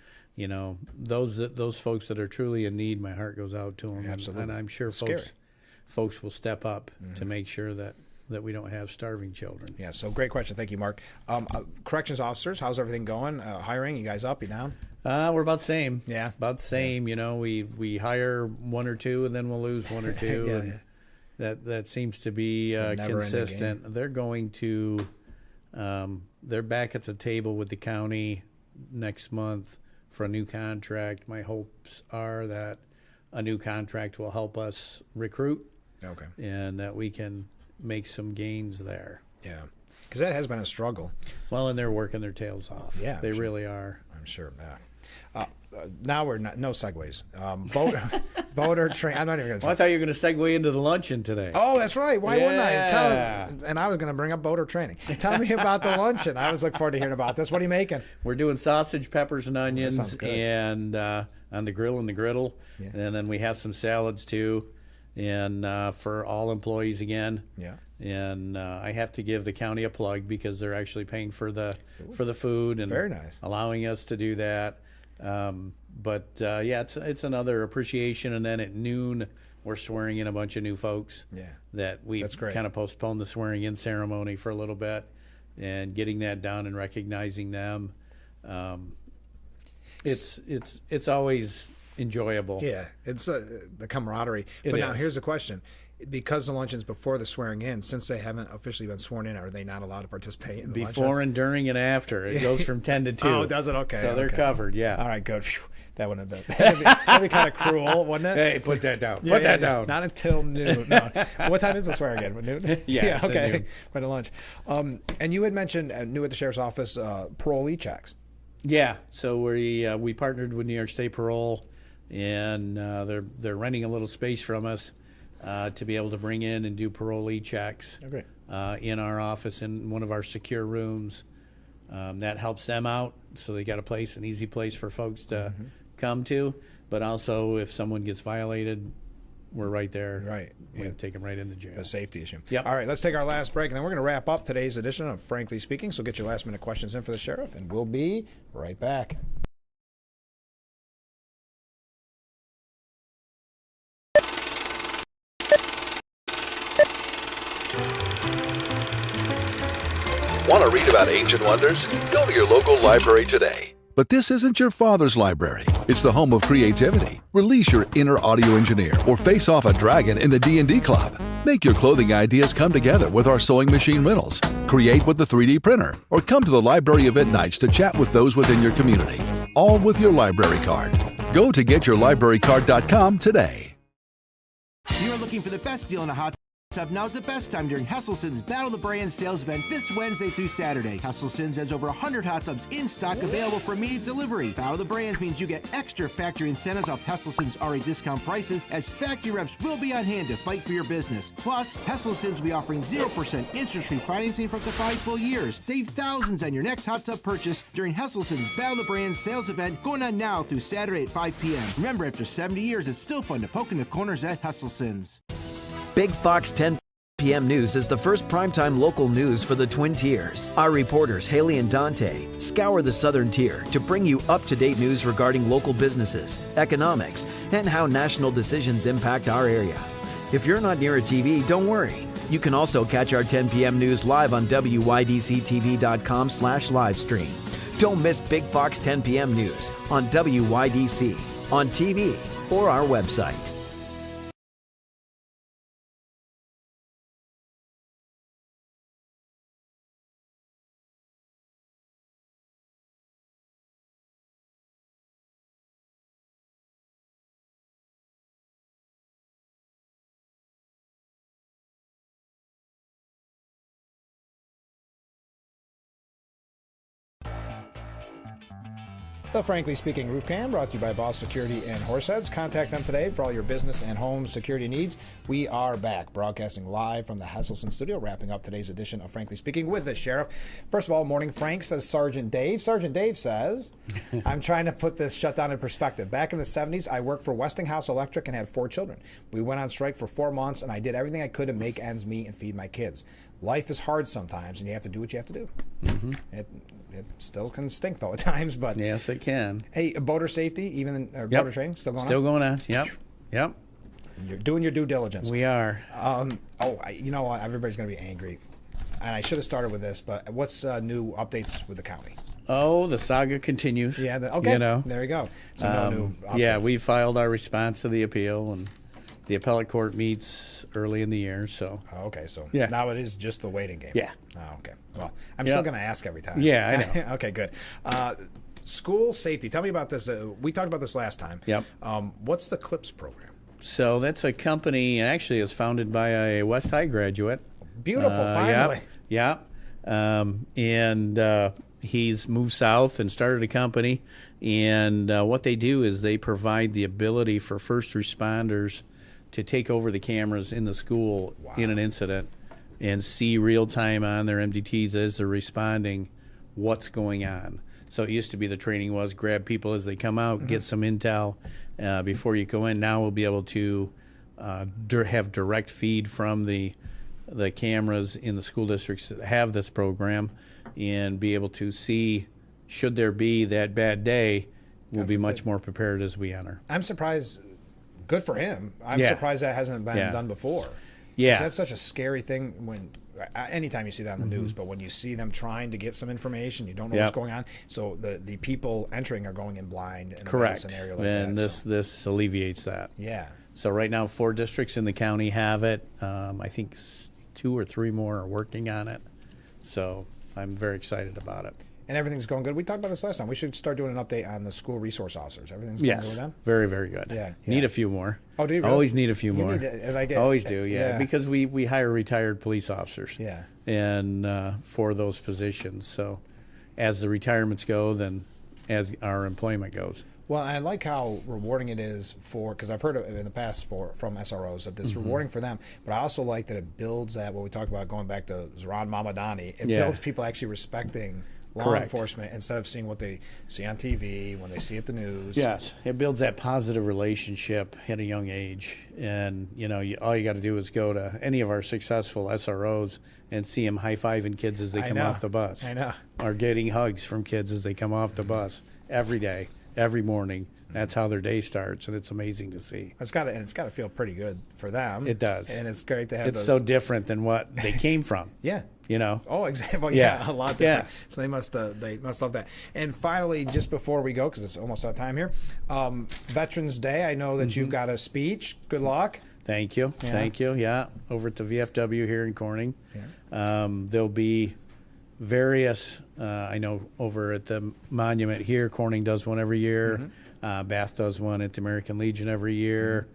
those folks that are truly in need, my heart goes out to them. Absolutely. And I'm sure folks will step up to make sure that we don't have starving children. Yeah, so great question. Thank you, Mark. Corrections officers, how's everything going? Hiring, you guys up, you down? We're about the same. Yeah. About the same. We hire one or two and then we'll lose one or two. That seems to be consistent. They're going to they're back at the table with the county next month for a new contract. My hopes are that a new contract will help us recruit. Okay. And that we can make some gains there. Yeah, because that has been a struggle. Well, and they're working their tails off. Yeah, they really are. I'm sure. Yeah. Now we're not. No segues. Boater train. I'm not even going to. Well, I thought you were going to segue into the luncheon today. Oh, that's right. Why wouldn't I? And I was going to bring up boater training. Tell me about the luncheon. I was looking forward to hearing about this. What are you making? We're doing sausage, peppers, and onions, and on the grill and the griddle, and then we have some salads too. And for all employees again. Yeah. And I have to give the county a plug because they're actually paying for the food and very nice, allowing us to do that. But it's another appreciation. And then at noon we're swearing in a bunch of new folks. Yeah. That we That's great. kind of postponed the swearing in ceremony for a little bit, and getting that done and recognizing them. It's always enjoyable. Yeah, it's the camaraderie. It But now is. here's the question. Because the luncheon's before the swearing in, since they haven't officially been sworn in, are they not allowed to participate in the luncheon? Before and during and after. It goes from 10 to 2. Oh, does it? Okay. So they're okay. covered, yeah. All right, good. Phew. That wouldn't have been. That'd be kind of cruel, wouldn't it? Hey, put that down. Put that down. Not until noon. No. What time is the swearing in? Noon? Yeah, it's at okay. noon. By the lunch. And you had mentioned, new at the sheriff's office, parolee checks. Yeah, so we partnered with New York State Parole, and they're renting a little space from us to be able to bring in and do parolee checks in our office in one of our secure rooms. That helps them out, so they got a place, an easy place for folks to come to. But also, if someone gets violated, we're right there. Right. We take them right in the jail. A safety issue. Yep. All right, let's take our last break, and then we're going to wrap up today's edition of Frankly Speaking. So get your last-minute questions in for the sheriff, and we'll be right back. Want to read about ancient wonders? Go to your local library today. But this isn't your father's library. It's the home of creativity. Release your inner audio engineer or face off a dragon in the D&D club. Make your clothing ideas come together with our sewing machine rentals. Create with the 3D printer or come to the library event nights to chat with those within your community. All with your library card. Go to getyourlibrarycard.com today. If you are looking for the best deal on a hot tub, now's the best time during Hesselson's Battle of the Brand sales event this Wednesday through Saturday. Hesselson's has over 100 hot tubs in stock available for immediate delivery. Battle of the Brands means you get extra factory incentives off Hesselson's already discount prices, as factory reps will be on hand to fight for your business. Plus, Hesselson's will be offering 0% interest-free financing for up to 5 full years. Save thousands on your next hot tub purchase during Hesselson's Battle of the Brands sales event going on now through Saturday at 5 p.m. Remember, after 70 years, it's still fun to poke in the corners at Hesselson's. Big Fox 10 p.m. News is the first primetime local news for the Twin Tiers. Our reporters, Haley and Dante, scour the southern tier to bring you up-to-date news regarding local businesses, economics, and how national decisions impact our area. If you're not near a TV, don't worry. You can also catch our 10 p.m. news live on WYDCTV.com/livestream. Don't miss Big Fox 10 p.m. news on WYDC, on TV, or our website. The Frankly Speaking Roof Cam, brought to you by Boss Security and Horseheads. Contact them today for all your business and home security needs. We are back, broadcasting live from the Hesselson studio, wrapping up today's edition of Frankly Speaking with the sheriff. First of all, morning, Frank, says Sergeant Dave. Sergeant Dave says, I'm trying to put this shutdown in perspective. Back in the 70s, I worked for Westinghouse Electric and had 4 children. We went on strike for 4 months, and I did everything I could to make ends meet and feed my kids. Life is hard sometimes, and you have to do what you have to do. Mm-hmm. It still can stink, though, at times, but... Yes, it can. Hey, boater safety, even boater training, still going on? Still going on, yep. Yep. You're doing your due diligence. We are. You know what? Everybody's going to be angry. And I should have started with this, but what's new updates with the county? Oh, the saga continues. Yeah, okay. You know. There you go. So no new updates. Yeah, we filed our response to the appeal, and the appellate court meets early in the year, so. Oh, okay, so yeah. Now it is just the waiting game. Yeah. Oh, okay. Well, I'm still going to ask every time. Yeah, I know. Okay, good. School safety. Tell me about this. We talked about this last time. Yep. What's the CLIPS program? So that's a company, and actually it's founded by a West High graduate. Beautiful, finally. Yeah. And he's moved south and started a company. And what they do is they provide the ability for first responders to take over the cameras in the school in an incident and see real time on their MDTs as they're responding what's going on. So it used to be the training was grab people as they come out, get some intel before you go in. Now we'll be able to have direct feed from the cameras in the school districts that have this program and be able to see, should there be that bad day, we'll be much more prepared as we enter. I'm surprised Good for him. I'm Yeah. surprised that hasn't been Yeah. done before. Yeah. 'Cause that's such a scary thing when anytime you see that on the Mm-hmm. news, but when you see them trying to get some information, you don't know Yep. what's going on. So the people entering are going in blind in a bad Correct. scenario like And that. this alleviates that. Yeah. So right now, 4 districts in the county have it. I think 2 or 3 more are working on it. So I'm very excited about it. And everything's going good. We talked about this last time. We should start doing an update on the school resource officers. Everything's going good with them? Very, very good. Yeah, Need a few more. Oh, do you really? Always need a few You more. need to- and I get- Always do, yeah. Because we hire retired police officers. Yeah. And for those positions. So as the retirements go, then as our employment goes. Well, I like how rewarding it is for, because I've heard it in the past from SROs that it's Mhm. rewarding for them, but I also like that it builds that, what we talked about going back to Zoran Mamadani, it Yeah. builds people actually respecting law Correct. enforcement instead of seeing what they see on TV, when they see at the news. Yes, it builds that positive relationship at a young age. And, all you got to do is go to any of our successful SROs and see them high-fiving kids as they I come know. off the bus. I know. Or getting hugs from kids as they come off the bus every day, every morning. That's how their day starts, and it's amazing to see. It's got to feel pretty good for them. It does. And it's great to have It's those. so different than what they came from. Yeah. Oh, exactly. Yeah. A lot different. So they must love that. And finally, just before we go, because it's almost out of time here, Veterans Day. I know that you've got a speech. Good luck. Thank you. Yeah. Thank you. Yeah. Over at the VFW here in Corning. There'll be various, I know over at the monument here, Corning does one every year. Bath does one at the American Legion every year.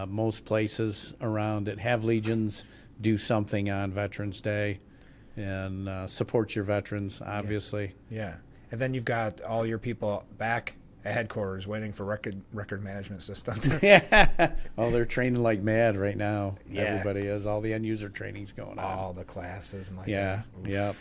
Most places around that have legions do something on Veterans Day and support your veterans, obviously. Yeah. And then you've got all your people back at headquarters waiting for record management systems. Yeah. Oh, they're training like mad right now. Yeah. Everybody is. All the end user training's going on. All the classes and like Yeah. that. Yep.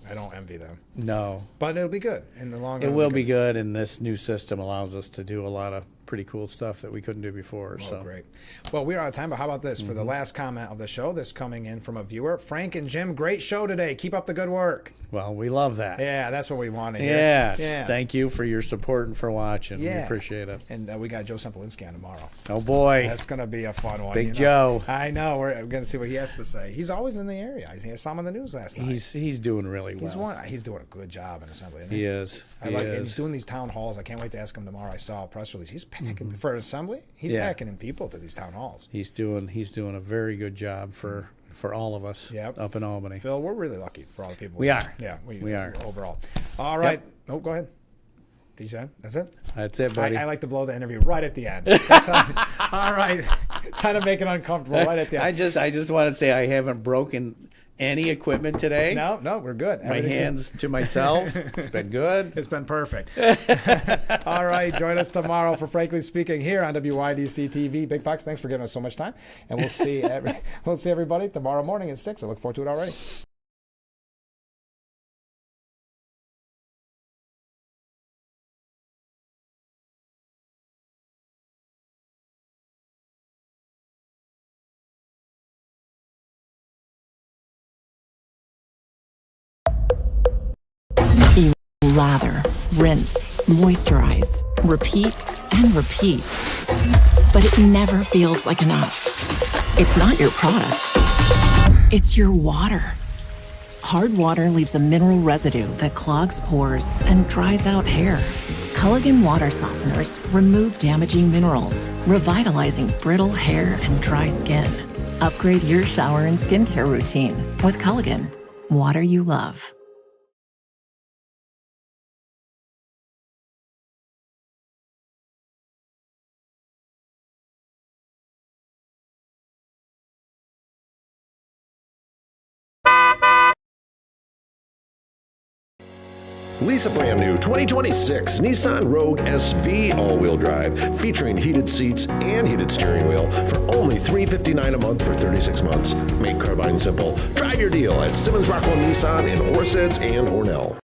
I don't envy them. No. But it'll be good in the long run. It will be good, and this new system allows us to do a lot of pretty cool stuff that we couldn't do before. Oh, So great. Well, we're out of time, but how about this? For the last comment of the show, this coming in from a viewer. Frank and Jim, great show today. Keep up the good work. Well, we love that. Yeah, that's what we want to hear. Yes. Yeah. Thank you for your support and for watching. We Yeah. appreciate it. And we got Joe Sempolinski on tomorrow. Oh, boy. That's going to be a fun one. Big you know. Joe. I know. We're going to see what he has to say. He's always in the area. I saw him on the news last night. He's doing really well. He's doing a good job in Assembly. Isn't He is. I He like, and is. he's doing these town halls. I can't wait to ask him tomorrow. I saw a press release. He's packing for Assembly. He's Yeah. packing in people to these town halls. He's doing a very good job for all of us up in Albany. Phil, we're really lucky for all the people. We are. Yeah, We are. overall. All right. Oh, go ahead. Did you say? That's it? That's it, buddy. I like to blow the interview right at the end. That's how, all right. Trying to make it uncomfortable right at the end. I just want to say I haven't broken any equipment today. No, we're good. My hands to myself. It's been good. It's been perfect. All right. Join us tomorrow for Frankly Speaking here on WYDC TV. Big Fox, thanks for giving us so much time. And we'll see everybody tomorrow morning at 6. I look forward to it already. Lather, rinse, moisturize, repeat, and repeat. But it never feels like enough. It's not your products. It's your water. Hard water leaves a mineral residue that clogs pores and dries out hair. Culligan water softeners remove damaging minerals, revitalizing brittle hair and dry skin. Upgrade your shower and skincare routine with Culligan. Water you love. Lease a brand new 2026 Nissan Rogue SV all-wheel drive featuring heated seats and heated steering wheel for only $359 a month for 36 months. Make Carbine simple. Drive your deal at Simmons Rockwell Nissan in Horseheads and Hornell.